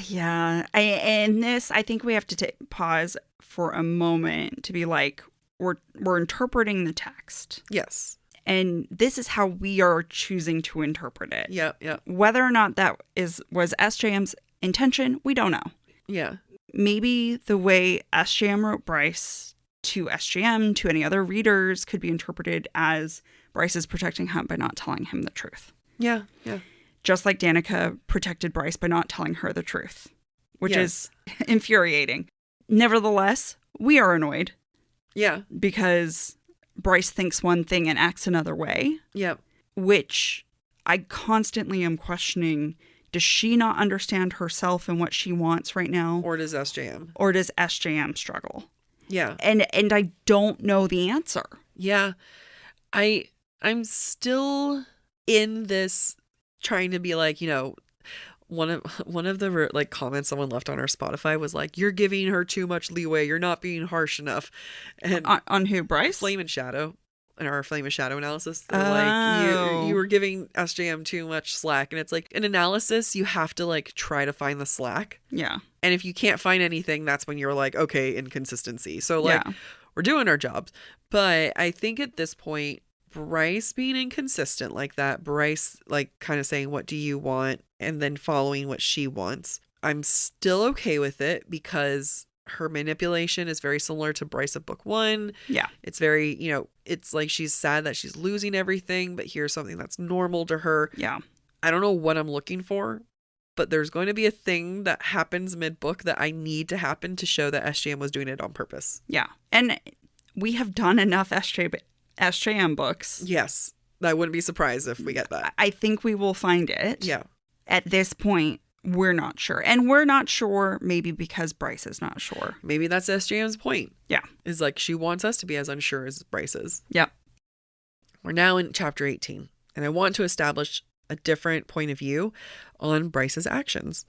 Yeah. I think we have to pause for a moment to be like, we're interpreting the text. Yes. And this is how we are choosing to interpret it. Yeah, yeah. Whether or not that was SJM's intention, we don't know. Yeah. Maybe the way SJM wrote Bryce to SJM, to any other readers, could be interpreted as Bryce is protecting Hunt by not telling him the truth. Yeah, yeah. Just like Danica protected Bryce by not telling her the truth, which is infuriating. Nevertheless, we are annoyed. Yeah. Because Bryce thinks one thing and acts another way. Yep. which I constantly am questioning. Does she not understand herself and what she wants right now? Or does SJM? Or does SJM struggle? Yeah. And I don't know the answer. Yeah. I'm still in this trying to be like, one of the like comments someone left on our Spotify was like, you're giving her too much leeway. You're not being harsh enough. And on who, Bryce? Flame and Shadow. In our Flame and Shadow analysis, they're like, you were giving SJM too much slack. And it's like, in analysis, you have to like try to find the slack. Yeah. And if you can't find anything, that's when you're like, okay, inconsistency. So like, we're doing our jobs. But I think at this point, Bryce being inconsistent like that, Bryce like kind of saying, what do you want? And then following what she wants. I'm still okay with it because her manipulation is very similar to Bryce of book 1. Yeah. It's very, it's like she's sad that she's losing everything, but here's something that's normal to her. Yeah. I don't know what I'm looking for, but there's going to be a thing that happens mid-book that I need to happen to show that SJM was doing it on purpose. Yeah. And we have done enough SJM books. Yes. I wouldn't be surprised if we get that. I think we will find it. Yeah. At this point, we're not sure. And we're not sure maybe because Bryce is not sure. Maybe that's SJM's point. Yeah. Is like she wants us to be as unsure as Bryce is. Yep. We're now in chapter 18, and I want to establish a different point of view on Bryce's actions.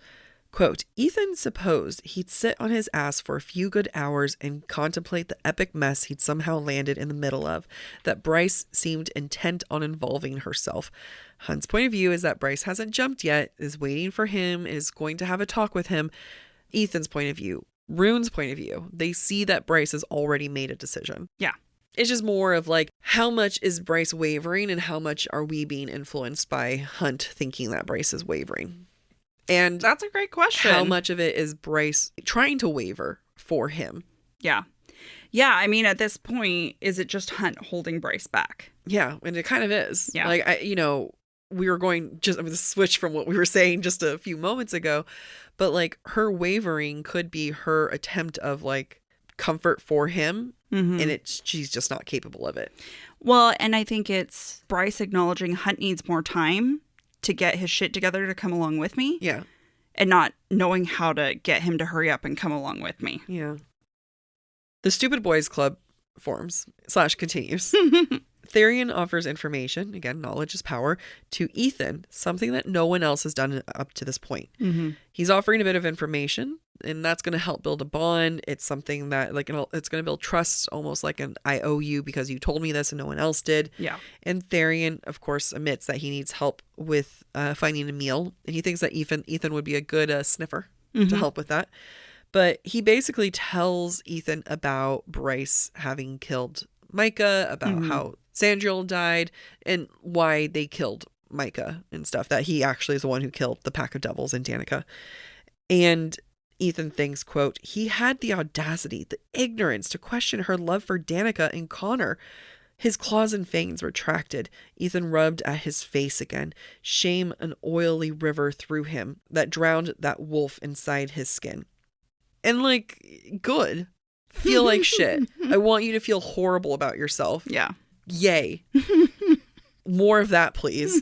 Quote, Ithan supposed he'd sit on his ass for a few good hours and contemplate the epic mess he'd somehow landed in the middle of, that Bryce seemed intent on involving herself. Hunt's point of view is that Bryce hasn't jumped yet, is waiting for him, is going to have a talk with him. Ethan's point of view, Ruhn's point of view, they see that Bryce has already made a decision. Yeah. It's just more of like, how much is Bryce wavering and how much are we being influenced by Hunt thinking that Bryce is wavering? And that's a great question. How much of it is Bryce trying to waver for him? Yeah. Yeah. I mean, at this point, is it just Hunt holding Bryce back? Yeah. And it kind of is. Yeah. Like, we were going just to switch from what we were saying just a few moments ago, but like her wavering could be her attempt of like comfort for him. Mm-hmm. And she's just not capable of it. Well, and I think it's Bryce acknowledging Hunt needs more time to get his shit together to come along with me. Yeah. And not knowing how to get him to hurry up and come along with me. Yeah. The Stupid Boys Club forms / continues. Tharion offers information, again, knowledge is power, to Ithan, something that no one else has done up to this point. Mm-hmm. He's offering a bit of information, and that's going to help build a bond. It's something that, like, it's going to build trust, almost like an I owe you because you told me this and no one else did. Yeah. And Tharion, of course, admits that he needs help with finding a meal, and he thinks that Ithan would be a good sniffer to help with that. But he basically tells Ithan about Bryce having killed Micah, about how Sandriel died, and why they killed Micah and stuff, that he actually is the one who killed the pack of devils in Danica. And Ithan thinks, quote, he had the audacity, the ignorance to question her love for Danica and Connor. His claws and fangs retracted. Ithan rubbed at his face again. Shame an oily river through him that drowned that wolf inside his skin. And like, good. Feel like shit. I want you to feel horrible about yourself. Yeah. Yay. More of that, please.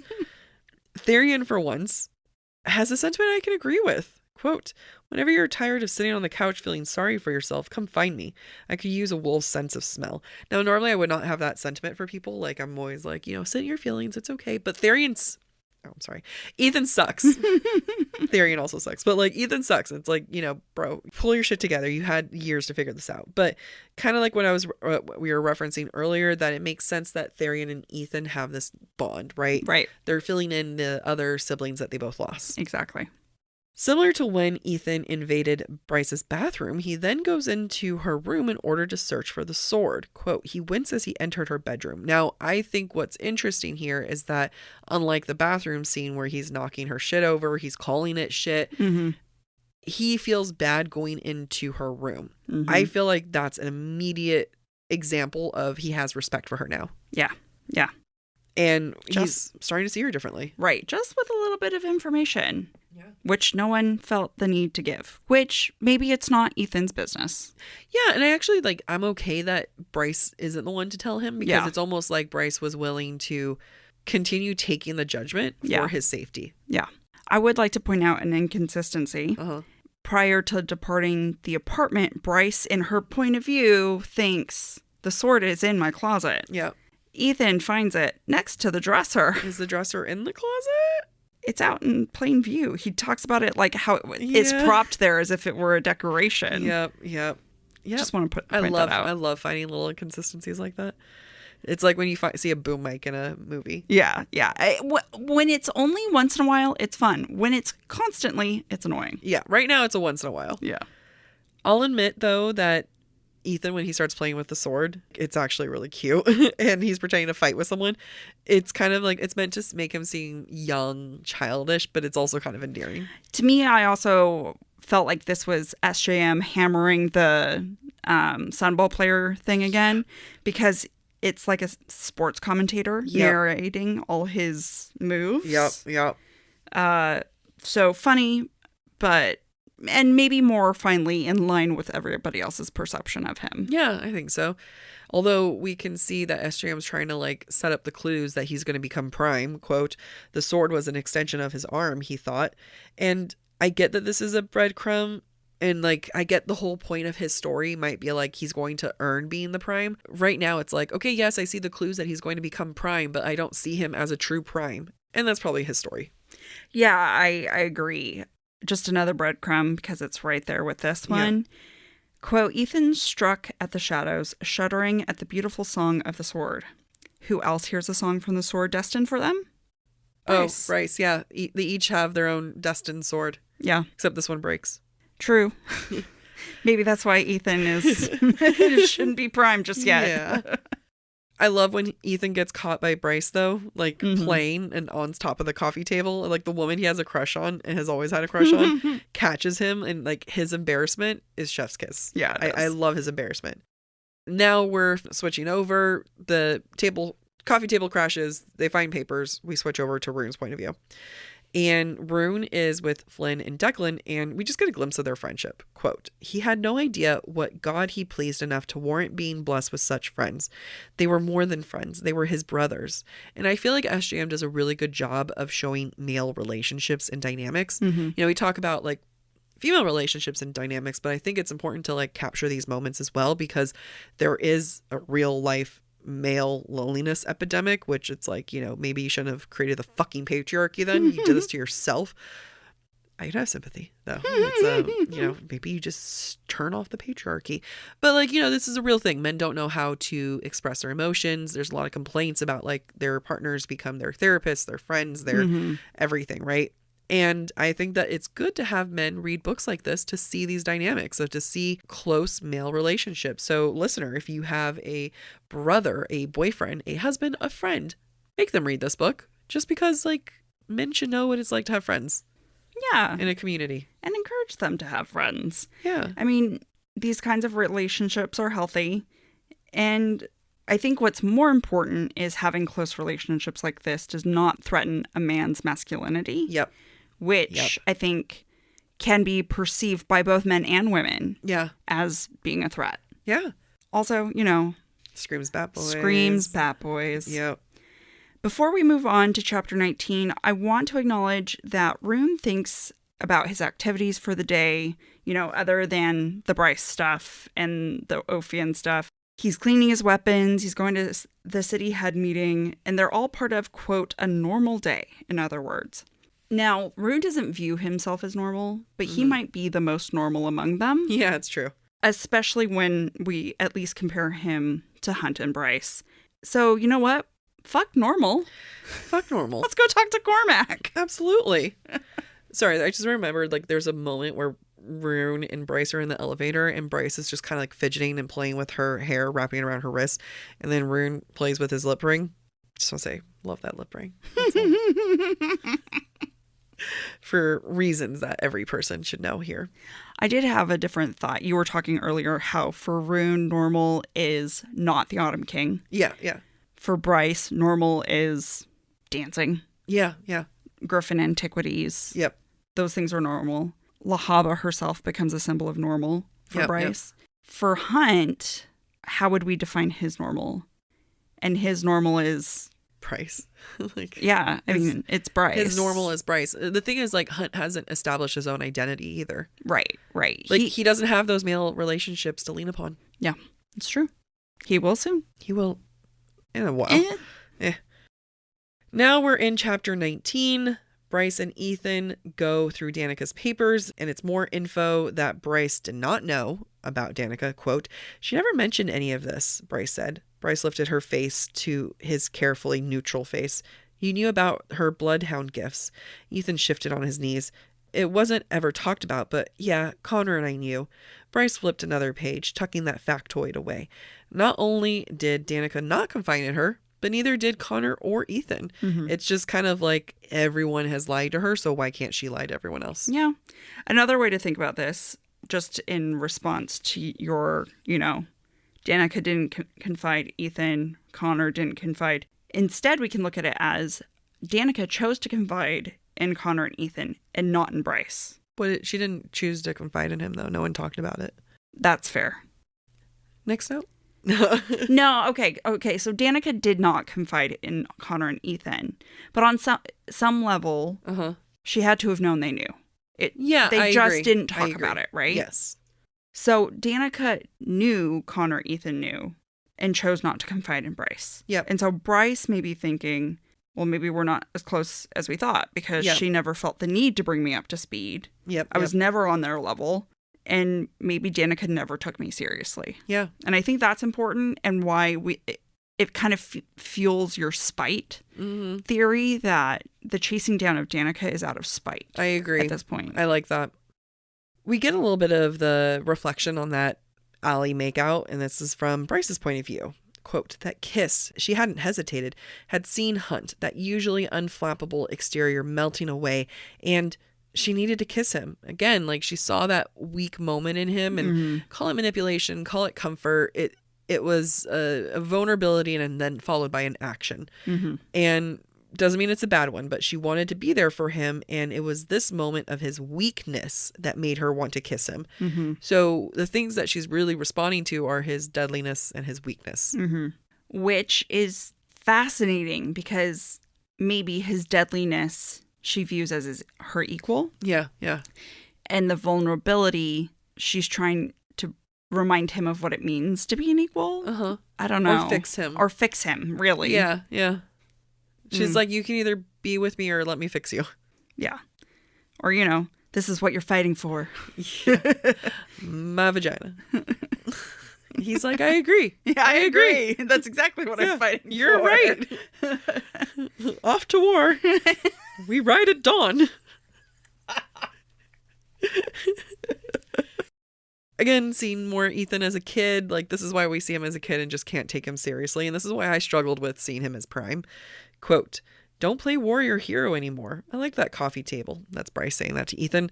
Tharion, for once, has a sentiment I can agree with. Quote, whenever you're tired of sitting on the couch feeling sorry for yourself, come find me. I could use a wolf's sense of smell. Now, normally I would not have that sentiment for people. Like, I'm always like, sit in your feelings. It's okay. But Ithan sucks. Tharion also sucks. But, like, Ithan sucks. It's like, bro, pull your shit together. You had years to figure this out. But kind of like what we were referencing earlier, that it makes sense that Tharion and Ithan have this bond, right? Right. They're filling in the other siblings that they both lost. Exactly. Similar to when Ithan invaded Bryce's bathroom, he then goes into her room in order to search for the sword. Quote, he winced as he entered her bedroom. Now, I think what's interesting here is that unlike the bathroom scene where he's knocking her shit over, he's calling it shit, he feels bad going into her room. I feel like that's an immediate example of he has respect for her now. Yeah. Yeah. And he's starting to see her differently. Right. Just with a little bit of information. Yeah. Which no one felt the need to give. Which maybe it's not Ethan's business. Yeah. And I actually I'm okay that Bryce isn't the one to tell him, because it's almost like Bryce was willing to continue taking the judgment for his safety. Yeah. I would like to point out an inconsistency. Prior to departing the apartment, Bryce, in her point of view, thinks the sword is in my closet. Yeah. Ithan finds it next to the dresser. Is the dresser in the closet? It's out in plain view. He talks about it like how it's propped there as if it were a decoration. Yep. Just want to point that out. I love finding little inconsistencies like that. It's like when you see a boom mic in a movie. Yeah. When it's only once in a while, it's fun. When it's constantly, it's annoying. Yeah. Right now, it's a once in a while. Yeah. I'll admit, though, that Ithan, when he starts playing with the sword, it's actually really cute. And he's pretending to fight with someone. It's kind of like, it's meant to make him seem young, childish, but it's also kind of endearing. To me, I also felt like this was SJM hammering the Sunball player thing again, because it's like a sports commentator narrating all his moves. Yep. So funny, and maybe more finally in line with everybody else's perception of him. Yeah, I think so. Although we can see that SJM's trying to like set up the clues that he's going to become Prime. Quote, the sword was an extension of his arm, he thought. And I get that this is a breadcrumb. And, like, I get the whole point of his story might be, like, he's going to earn being the Prime. Right now, it's like, okay, yes, I see the clues that he's going to become Prime, but I don't see him as a true Prime. And that's probably his story. Yeah, I agree. Just another breadcrumb, because it's right there with this one. Yeah. Quote, Ithan struck at the shadows, shuddering at the beautiful song of the sword. Who else hears a song from the sword destined for them? Bryce. Oh, Bryce, yeah. They each have their own destined sword. Yeah. Except this one breaks. True. Maybe that's why Ithan shouldn't be Prime just yet. Yeah. I love when Ithan gets caught by Bryce, though, like playing and on top of the coffee table. Like the woman he has a crush on and has always had a crush on catches him, and like his embarrassment is chef's kiss. Yeah, I love his embarrassment. Now we're switching over. The coffee table crashes. They find papers. We switch over to Ruhn's point of view. And Ruhn is with Flynn and Declan, and we just get a glimpse of their friendship. Quote, he had no idea what God he pleased enough to warrant being blessed with such friends. They were more than friends. They were his brothers. And I feel like SJM does a really good job of showing male relationships and dynamics. You know, we talk about like female relationships and dynamics, but I think it's important to like capture these moments as well, because there is a real life male loneliness epidemic, which it's like, you know, maybe you shouldn't have created the fucking patriarchy then. You did this to yourself. I could have sympathy, though. It's, you know, maybe you just turn off the patriarchy. But, like, you know, this is a real thing. Men don't know how to express their emotions. There's a lot of complaints about, like, their partners become their therapists, their friends, their everything, right? And I think that it's good to have men read books like this to see these dynamics, so to see close male relationships. So, listener, if you have a brother, a boyfriend, a husband, a friend, make them read this book, just because, like, men should know what it's like to have friends. Yeah. In a community. And encourage them to have friends. Yeah. I mean, these kinds of relationships are healthy. And I think what's more important is having close relationships like this does not threaten a man's masculinity. Yep. Which I think can be perceived by both men and women. Yeah. As being a threat. Yeah. Also, you know. Screams bat boys. Screams bat boys. Yep. Before we move on to chapter 19, I want to acknowledge that Ruhn thinks about his activities for the day, you know, other than the Bryce stuff and the Ophian stuff. He's cleaning his weapons, he's going to the city head meeting, and they're all part of, quote, a normal day, in other words. Now, Ruhn doesn't view himself as normal, but he might be the most normal among them. Yeah, it's true. Especially when we at least compare him to Hunt and Bryce. So, you know what? Fuck normal. Fuck normal. Let's go talk to Cormac. Absolutely. Sorry, I just remembered, like, there's a moment where Ruhn and Bryce are in the elevator, and Bryce is just kind of like fidgeting and playing with her hair, wrapping it around her wrist, and then Ruhn plays with his lip ring. Just want to say, love that lip ring. For reasons that every person should know here. I did have a different thought. You were talking earlier how for Ruhn, normal is not the Autumn King. Yeah, yeah. For Bryce, normal is dancing. Yeah, yeah. Griffin antiquities. Yep. Those things are normal. Lahaba herself becomes a symbol of normal for Bryce. Yep. For Hunt, how would we define his normal? And his normal is Bryce. Like, yeah, I mean, it's Bryce. His normal is Bryce. The thing is, like, Hunt hasn't established his own identity either. Right. Like, he doesn't have those male relationships to lean upon. Yeah, it's true. He will soon. He will in a while. Now we're in chapter 19. Bryce and Ithan go through Danica's papers, and it's more info that Bryce did not know about Danica. Quote, "She never mentioned any of this," Bryce said. Bryce lifted her face to his carefully neutral face. "You knew about her bloodhound gifts." Ithan shifted on his knees. "It wasn't ever talked about, but yeah, Connor and I knew." Bryce flipped another page, tucking that factoid away. Not only did Danica not confide in her, but neither did Connor or Ithan. Mm-hmm. It's just kind of like everyone has lied to her, so why can't she lie to everyone else? Yeah. Another way to think about this, just in response to your, Danica didn't confide, Ithan, Connor didn't confide. Instead, we can look at it as Danica chose to confide in Connor and Ithan and not in Bryce. But she didn't choose to confide in him, though. No one talked about it. That's fair. Next note. No, okay. So Danica did not confide in Connor and Ithan, but on some level, she had to have known they knew. They I just agree. didn't talk about it, right? Yes. So Danica knew Connor, Ithan knew, and chose not to confide in Bryce. Yep. And so Bryce may be thinking, well, maybe we're not as close as we thought because she never felt the need to bring me up to speed. I was never on their level. And maybe Danica never took me seriously. Yeah. And I think that's important, and why it kind of fuels your spite theory that the chasing down of Danica is out of spite. I agree. At this point. I like that. We get a little bit of the reflection on that alley makeout, and this is from Bryce's point of view. Quote, "That kiss, she hadn't hesitated, had seen Hunt, that usually unflappable exterior melting away, and she needed to kiss him. Again, like, she saw that weak moment in him, and call it manipulation, call it comfort. It was a vulnerability and then followed by an action. And doesn't mean it's a bad one, but she wanted to be there for him. And it was this moment of his weakness that made her want to kiss him. So the things that she's really responding to are his deadliness and his weakness. Which is fascinating because maybe his deadliness she views as her equal. Yeah. And the vulnerability, she's trying to remind him of what it means to be an equal. I don't know. Or fix him, really. Yeah. She's like, you can either be with me or let me fix you. Yeah. Or, this is what you're fighting for. My vagina. He's like, I agree. Yeah, I agree. That's exactly what I'm fighting for. You're right. Off to war. We ride at dawn. Again, seeing more Ithan as a kid, like, this is why we see him as a kid and just can't take him seriously. And this is why I struggled with seeing him as Prime. Quote, "Don't play warrior hero anymore. I like that coffee table." That's Bryce saying that to Ithan.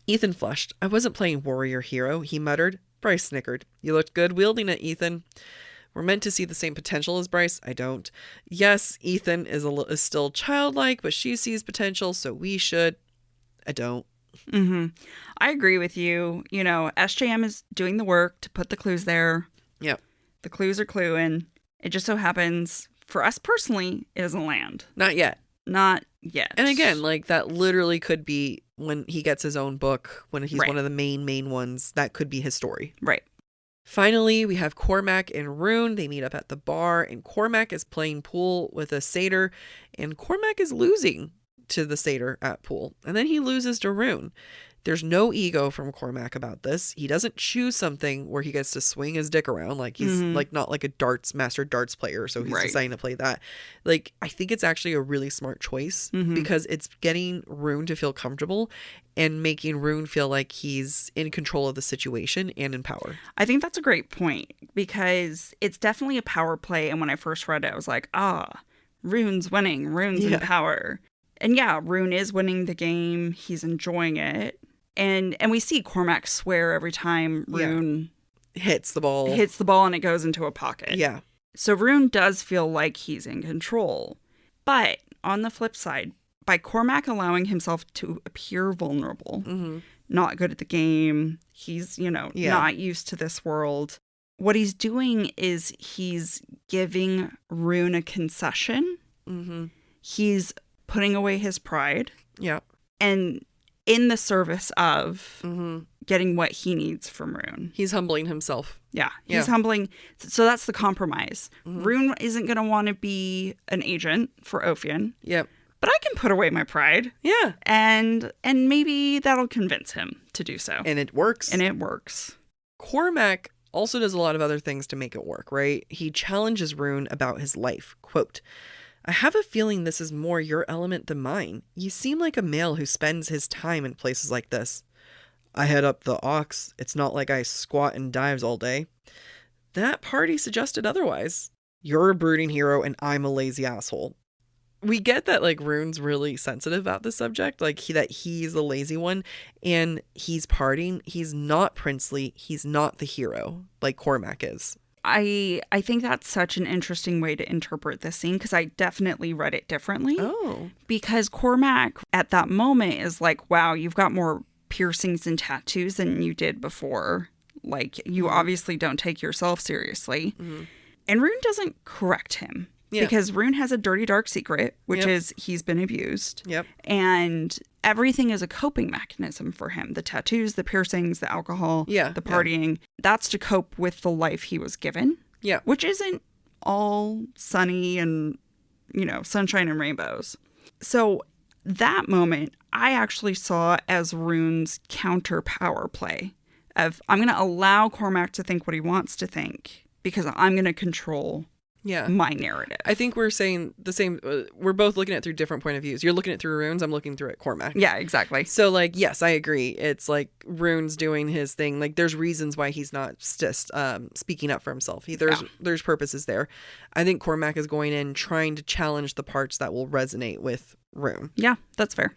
Ithan flushed. "I wasn't playing warrior hero," he muttered. Bryce snickered. "You looked good wielding it, Ithan." "We're meant to see the same potential as Bryce." "I don't." "Yes, Ithan is still childlike, but she sees potential, so we should." "I don't." I agree with you. SJM is doing the work to put the clues there. Yep. The clues are cluing. It just so happens, for us personally, it doesn't land. Not yet. Not yet. And again, like, that literally could be when he gets his own book, when he's one of the main ones, that could be his story. Right. Finally, we have Cormac and Ruhn. They meet up at the bar, and Cormac is playing pool with a satyr, and Cormac is losing to the satyr at pool. And then he loses to Ruhn. There's no ego from Cormac about this. He doesn't choose something where he gets to swing his dick around. Like, he's like not like a master darts player, so he's deciding to play that. Like, I think it's actually a really smart choice because it's getting Ruhn to feel comfortable and making Ruhn feel like he's in control of the situation and in power. I think that's a great point because it's definitely a power play. And when I first read it, I was like, Ruhn's winning. Ruhn's in power. And yeah, Ruhn is winning the game. He's enjoying it. And we see Cormac swear every time Ruhn hits the ball and it goes into a pocket. Yeah. So Ruhn does feel like he's in control. But on the flip side, by Cormac allowing himself to appear vulnerable, not good at the game, he's, not used to this world. What he's doing is he's giving Ruhn a concession Mm-hmm. He's putting away his pride. Yeah. And in the service of Mm-hmm. getting what he needs from Ruhn. He's humbling himself. Yeah, he's humbling. So that's the compromise. Mm-hmm. Ruhn isn't going to want to be an agent for Ophion. Yep. But I can put away my pride. Yeah. And maybe that'll convince him to do so. And it works. And it works. Cormac also does a lot of other things to make it work, right? He challenges Ruhn about his life. Quote, I have a feeling this is more your element than mine. You seem like a male who spends his time in places like this. I head up the Ox. It's not like I squat and dives all day. That party suggested otherwise. You're a brooding hero and I'm a lazy asshole. We get that like Ruhn's really sensitive about this subject, like that he's the lazy one and he's partying. He's not princely. He's not the hero like Cormac is. I think that's such an interesting way to interpret this scene because I definitely read it differently. Oh. Because Cormac at that moment is like, wow, you've got more piercings and tattoos than you did before. Like, you obviously don't take yourself seriously. Mm-hmm. And Ruhn doesn't correct him. Yeah. Because Ruhn has a dirty, dark secret, which is he's been abused. Yep. And everything is a coping mechanism for him. The tattoos, the piercings, the alcohol, the partying. That's to cope with the life he was given. Yeah. Which isn't all sunny and, sunshine and rainbows. So that moment, I actually saw as Ruhn's counter power play of, I'm going to allow Cormac to think what he wants to think because I'm going to control my narrative. I think we're saying the same. We're both looking at it through different point of views. You're looking at it through Ruhn's. I'm looking through it Cormac. Yeah, exactly. So like, yes, I agree. It's like Ruhn's doing his thing. Like there's reasons why he's not just speaking up for himself. There's purposes there. I think Cormac is going in trying to challenge the parts that will resonate with Ruhn. Yeah, that's fair.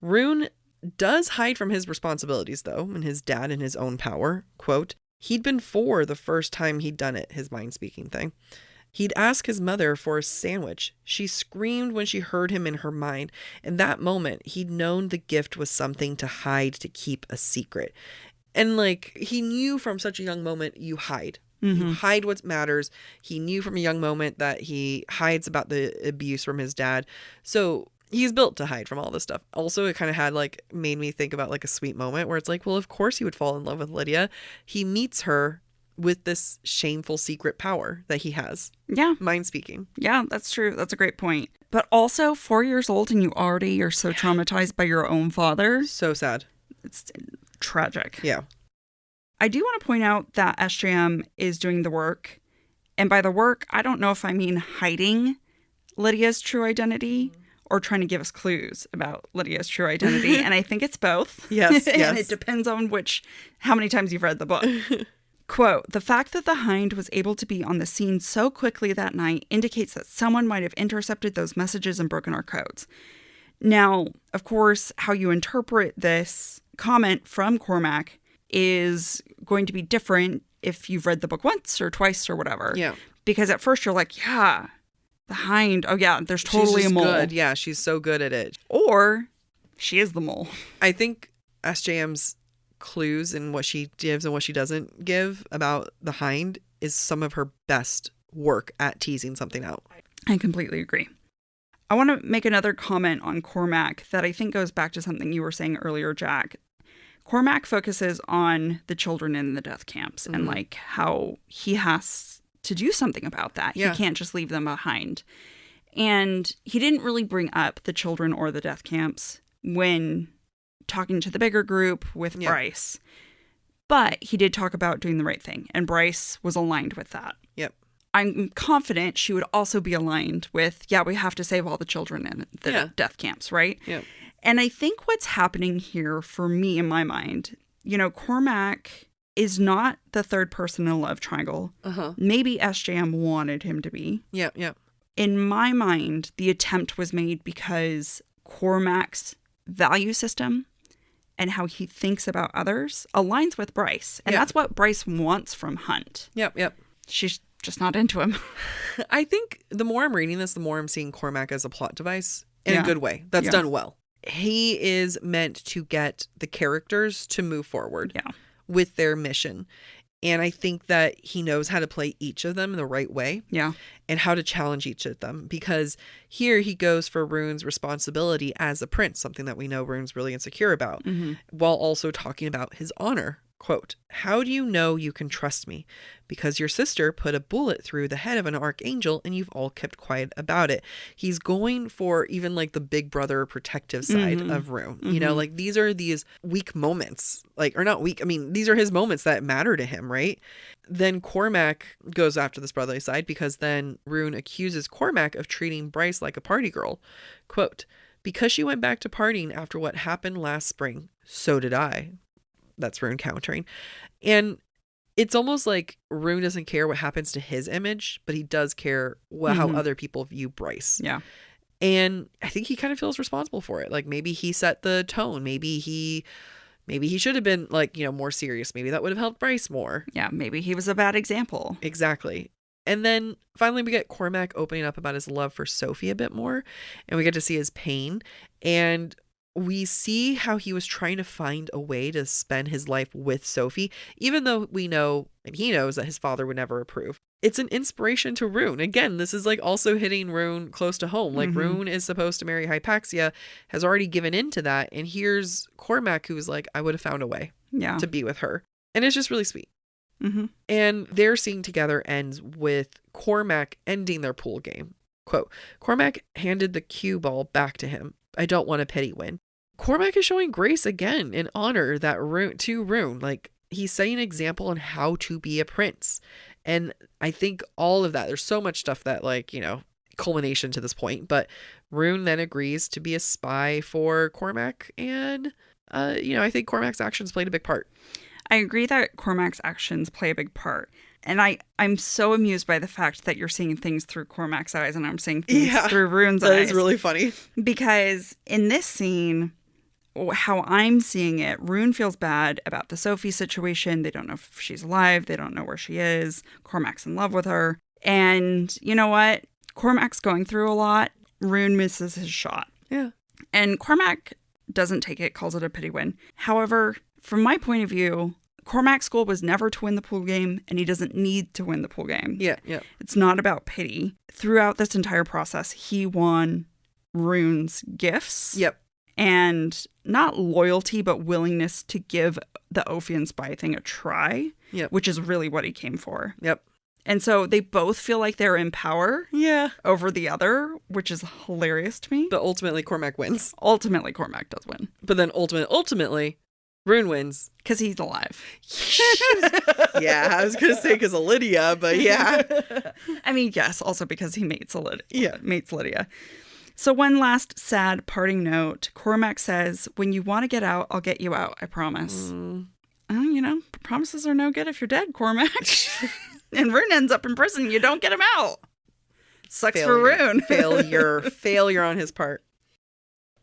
Ruhn does hide from his responsibilities though, and his dad and his own power. Quote, he'd been 4 the first time he'd done it, his mind speaking thing. He'd ask his mother for a sandwich. She screamed when she heard him in her mind. In that moment, he'd known the gift was something to hide, to keep a secret. And like, he knew from such a young moment, you hide. Mm-hmm. You hide what matters. He knew from a young moment that he hides about the abuse from his dad. So he's built to hide from all this stuff. Also, it kind of had like, made me think about like a sweet moment where it's like, well, of course he would fall in love with Lydia. He meets her with this shameful secret power that he has. Yeah. Mind speaking. Yeah, that's true. That's a great point. But also 4 years old and you already are so traumatized by your own father. So sad. It's tragic. Yeah. I do want to point out that SJM is doing the work. And by the work, I don't know if I mean hiding Lydia's true identity or trying to give us clues about Lydia's true identity. And I think it's both. Yes, And it depends on how many times you've read the book. Quote, the fact that the Hind was able to be on the scene so quickly that night indicates that someone might have intercepted those messages and broken our codes. Now, of course, how you interpret this comment from Cormac is going to be different if you've read the book once or twice or whatever. Yeah. Because at first you're like, yeah, the Hind, oh yeah, there's totally a mole. Good. Yeah, she's so good at it. Or she is the mole. I think SJM's clues and what she gives and what she doesn't give about the Hind is some of her best work at teasing something out. I completely agree. I want to make another comment on Cormac that I think goes back to something you were saying earlier, Jac. Cormac focuses on the children in the death camps and like how he has to do something about that. Yeah. He can't just leave them behind. And he didn't really bring up the children or the death camps when talking to the bigger group with Bryce. But he did talk about doing the right thing. And Bryce was aligned with that. Yep. I'm confident she would also be aligned with, we have to save all the children in the death camps, right? Yep. And I think what's happening here for me in my mind, Cormac is not the third person in a love triangle. Uh-huh. Maybe SJM wanted him to be. Yep. In my mind, the attempt was made because Cormac's value system and how he thinks about others aligns with Bryce. And that's what Bryce wants from Hunt. Yep. She's just not into him. I think the more I'm reading this, the more I'm seeing Cormac as a plot device in a good way. That's done well. He is meant to get the characters to move forward with their mission. And I think that he knows how to play each of them the right way. Yeah. And how to challenge each of them. Because here he goes for Ruhn's responsibility as a prince, something that we know Ruhn's really insecure about, while also talking about his honor. Quote, "How do you know you can trust me? Because your sister put a bullet through the head of an archangel and you've all kept quiet about it." He's going for even like the big brother protective side of Ruhn. You know, like these are these weak moments, like, or not weak. I mean, these are his moments that matter to him, right? Then Cormac goes after this brotherly side because then Ruhn accuses Cormac of treating Bryce like a party girl. Quote, "Because she went back to partying after what happened last spring, so did I." That's Ruhn countering. And it's almost like Ruhn doesn't care what happens to his image, but he does care how other people view Bryce. Yeah. And I think he kind of feels responsible for it. Like maybe he set the tone. Maybe he should have been like, you know, more serious. Maybe that would have helped Bryce more. Yeah. Maybe he was a bad example. Exactly. And then finally we get Cormac opening up about his love for Sophie a bit more, and we get to see his pain, and we see how he was trying to find a way to spend his life with Sophie, even though we know, and he knows, that his father would never approve. It's an inspiration to Ruhn. Again, this is like also hitting Ruhn close to home. Like Ruhn is supposed to marry Hypaxia, has already given in to that. And here's Cormac who's like, I would have found a way to be with her. And it's just really sweet. And their scene together ends with Cormac ending their pool game. Quote, "Cormac handed the cue ball back to him. I don't want a pity win." Cormac is showing grace again and honor that to Ruhn. Like, he's setting an example on how to be a prince. And I think all of that, there's so much stuff that, like, you know, culmination to this point, but Ruhn then agrees to be a spy for Cormac. And, you know, I think Cormac's actions played a big part. I agree that Cormac's actions play a big part. And I'm so amused by the fact that you're seeing things through Cormac's eyes and I'm seeing things through Ruhn's eyes. That is really funny. Because in this scene, how I'm seeing it, Ruhn feels bad about the Sophie situation. They don't know if she's alive. They don't know where she is. Cormac's in love with her. And you know what? Cormac's going through a lot. Ruhn misses his shot. Yeah. And Cormac doesn't take it, calls it a pity win. However, from my point of view, Cormac's goal was never to win the pool game, and he doesn't need to win the pool game. Yeah. It's not about pity. Throughout this entire process, he won Ruhn's gifts. Yep. And not loyalty, but willingness to give the Ophian spy thing a try. Yep. Which is really what he came for. Yep. And so they both feel like they're in power. Yeah. Over the other, which is hilarious to me. But ultimately, Cormac wins. Ultimately, Cormac does win. But then ultimately, Ruhn wins. Because he's alive. Yeah, I was going to say because of Lydia, but yeah. I mean, yes, also because he mates Lydia. So one last sad parting note. Cormac says, "When you want to get out, I'll get you out, I promise." You know, promises are no good if you're dead, Cormac. And Ruhn ends up in prison. You don't get him out. Sucks for Ruhn. Failure on his part.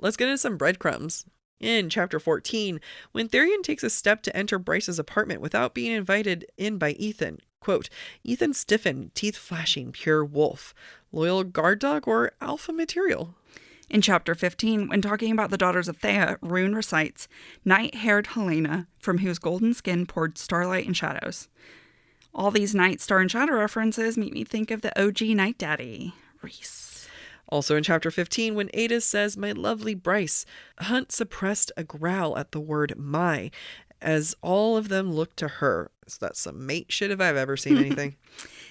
Let's get into some breadcrumbs. In chapter 14, when Tharion takes a step to enter Bryce's apartment without being invited in by Ithan, quote, "Ithan stiffened, teeth flashing, pure wolf. Loyal guard dog or alpha material?" In chapter 15, when talking about the daughters of Thea, Ruhn recites, "Night-haired Helena, from whose golden skin poured starlight and shadows." All these night, star, and shadow references make me think of the OG Night Daddy, Rhys. Also in chapter 15, when Aidas says, "My lovely Bryce," Hunt suppressed a growl at the word "my," as all of them looked to her. So that's some mate shit if I've ever seen anything.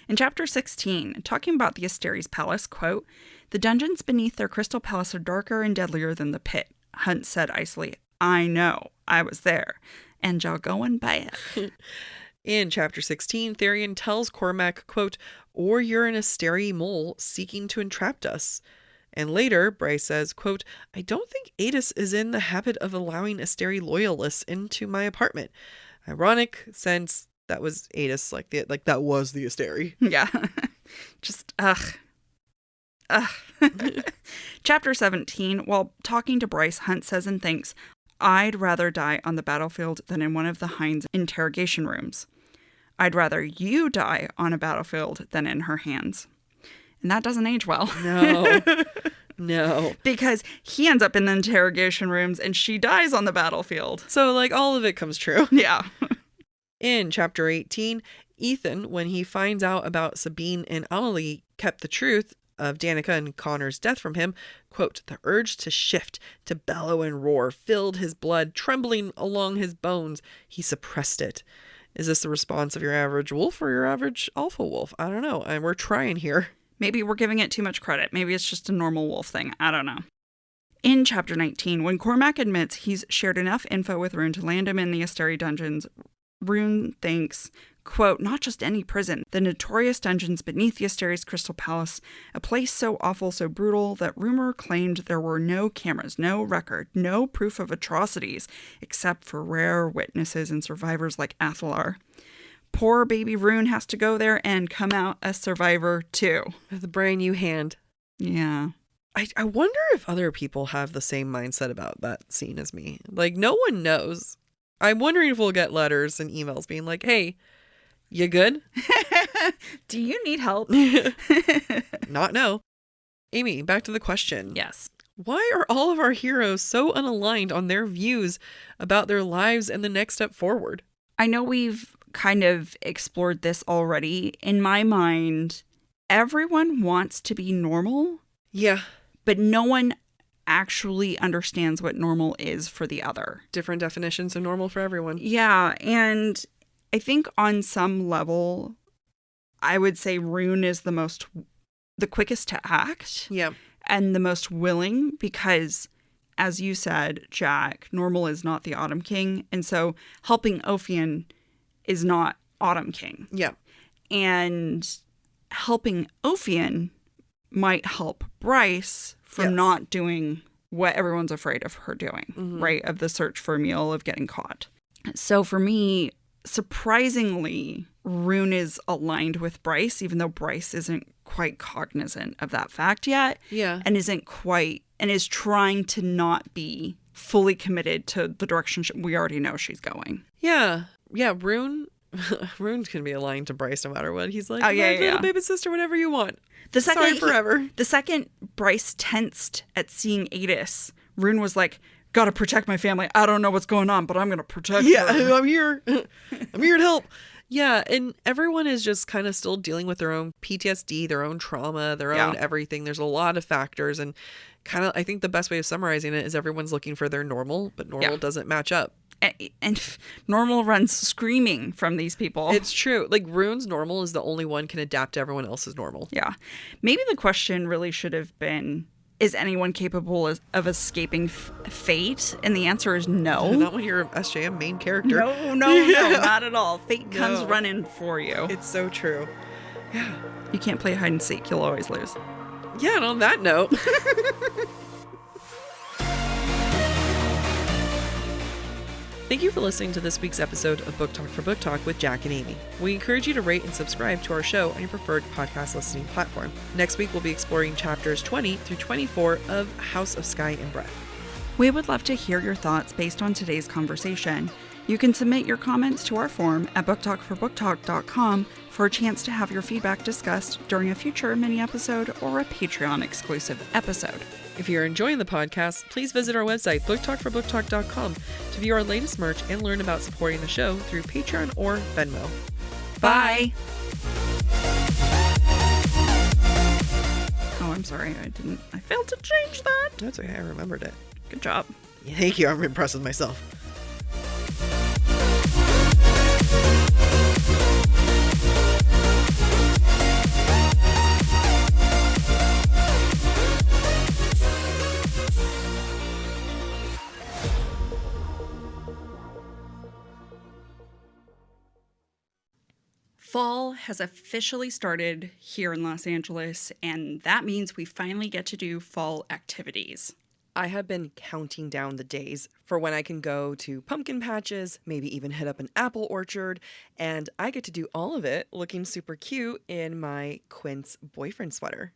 In chapter 16, talking about the Asteri's palace, quote, "The dungeons beneath their crystal palace are darker and deadlier than the pit." Hunt said icily, "I know, I was there, and y'all going back." In chapter 16, Tharion tells Cormac, quote, "Or you're an Asteri mole seeking to entrap us." And later, Bryce says, quote, "I don't think Aidas is in the habit of allowing Asteri loyalists into my apartment." Ironic, since that was Aidas, like that was the Asteri. Yeah. Just, ugh. Chapter 17, while talking to Bryce, Hunt says and thinks, "I'd rather die on the battlefield than in one of the Hind's interrogation rooms. I'd rather you die on a battlefield than in her hands." And that doesn't age well. No. Because he ends up in the interrogation rooms and she dies on the battlefield. So, like, all of it comes true. Yeah. In chapter 18, Ithan, when he finds out about Sabine and Amelie kept the truth of Danica and Connor's death from him, quote, the urge to shift, to bellow and roar, filled his blood, trembling along his bones. He suppressed it. Is this the response of your average wolf or your average alpha wolf? I don't know. We're trying here. Maybe we're giving it too much credit. Maybe it's just a normal wolf thing. I don't know. In chapter 19, when Cormac admits he's shared enough info with Ruhn to land him in the Asteri dungeons, Ruhn thinks, quote, not just any prison, the notorious dungeons beneath the Asteri's Crystal Palace, a place so awful, so brutal, that rumor claimed there were no cameras, no record, no proof of atrocities, except for rare witnesses and survivors like Athalar. Poor baby Ruhn has to go there and come out a survivor too. With a brand new hand. Yeah. I wonder if other people have the same mindset about that scene as me. Like, no one knows. I'm wondering if we'll get letters and emails being like, hey, you good? Do you need help? Not no. Amy, back to the question. Yes. Why are all of our heroes so unaligned on their views about their lives and the next step forward? I know we've kind of explored this already. In my mind, everyone wants to be normal. Yeah. But no one actually understands what normal is for the other. Different definitions of normal for everyone. Yeah, and I think on some level, I would say Ruhn is the quickest to act. Yeah. And the most willing because, as you said, Jac, normal is not the Autumn King. And so helping Ophion is not Autumn King. Yeah. And helping Ophion might help Bryce from not doing what everyone's afraid of her doing, right? Of the search for Emil, of getting caught. So for me, surprisingly, Ruhn is aligned with Bryce, even though Bryce isn't quite cognizant of that fact yet. Yeah. And is trying to not be fully committed to the direction we already know she's going. Yeah. Yeah, Ruhn's going to be aligned to Bryce no matter what. He's like, oh, yeah, little baby sister, whatever you want. Sorry forever. The second Bryce tensed at seeing Aidas, Ruhn was like, gotta protect my family. I don't know what's going on, but I'm going to protect her. Yeah, I'm here. I'm here to help. Yeah, and everyone is just kind of still dealing with their own PTSD, their own trauma, their own everything. There's a lot of factors, and kind of, I think the best way of summarizing it is everyone's looking for their normal, but normal doesn't match up. And normal runs screaming from these people. It's true. Like, Ruhn's normal is the only one can adapt to everyone else's normal. Yeah. Maybe the question really should have been, is anyone capable of escaping fate? And the answer is no. Not when you're an SJM main character. No, not at all. Fate comes running for you. It's so true. Yeah. You can't play hide and seek. You'll always lose. Yeah, and on that note... Thank you for listening to this week's episode of Book Talk for Book Talk with Jac and Amy. We encourage you to rate and subscribe to our show on your preferred podcast listening platform. Next week, we'll be exploring chapters 20 through 24 of House of Sky and Breath. We would love to hear your thoughts based on today's conversation. You can submit your comments to our form at booktalkforbooktalk.com for a chance to have your feedback discussed during a future mini episode or a Patreon exclusive episode. If you're enjoying the podcast, please visit our website, booktalkforbooktalk.com, to view our latest merch and learn about supporting the show through Patreon or Venmo. Bye! Oh, I'm sorry. I failed to change that. That's okay. I remembered it. Good job. Thank you. I'm impressed with myself. Fall has officially started here in Los Angeles, and that means we finally get to do fall activities. I have been counting down the days for when I can go to pumpkin patches, maybe even hit up an apple orchard, and I get to do all of it looking super cute in my Quince boyfriend sweater.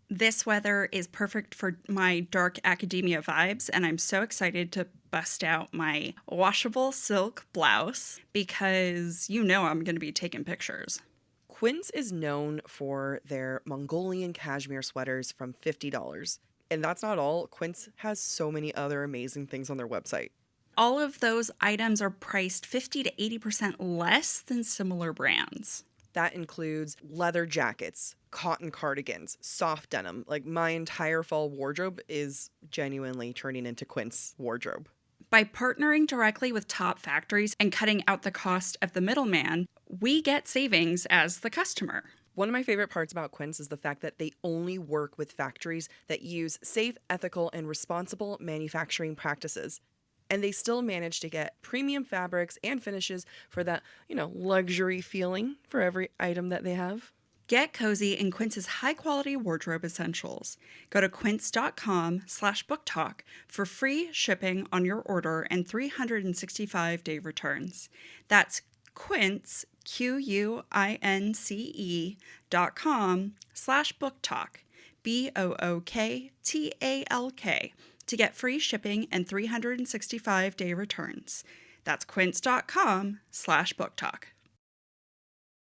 This weather is perfect for my dark academia vibes, and I'm so excited to bust out my washable silk blouse because you know I'm going to be taking pictures. Quince is known for their Mongolian cashmere sweaters from $50. And that's not all. Quince has so many other amazing things on their website. All of those items are priced 50 to 80% less than similar brands. That includes leather jackets, cotton cardigans, soft denim. Like, my entire fall wardrobe is genuinely turning into Quince wardrobe. By partnering directly with top factories and cutting out the cost of the middleman, we get savings as the customer. One of my favorite parts about Quince is the fact that they only work with factories that use safe, ethical, and responsible manufacturing practices. And they still manage to get premium fabrics and finishes for that, luxury feeling for every item that they have. Get cozy in Quince's high-quality wardrobe essentials. Go to quince.com/booktalk for free shipping on your order and 365-day returns. That's Quince, QUINCE.com/booktalk, BOOKTALK, to get free shipping and 365-day returns. That's quince.com/booktalk.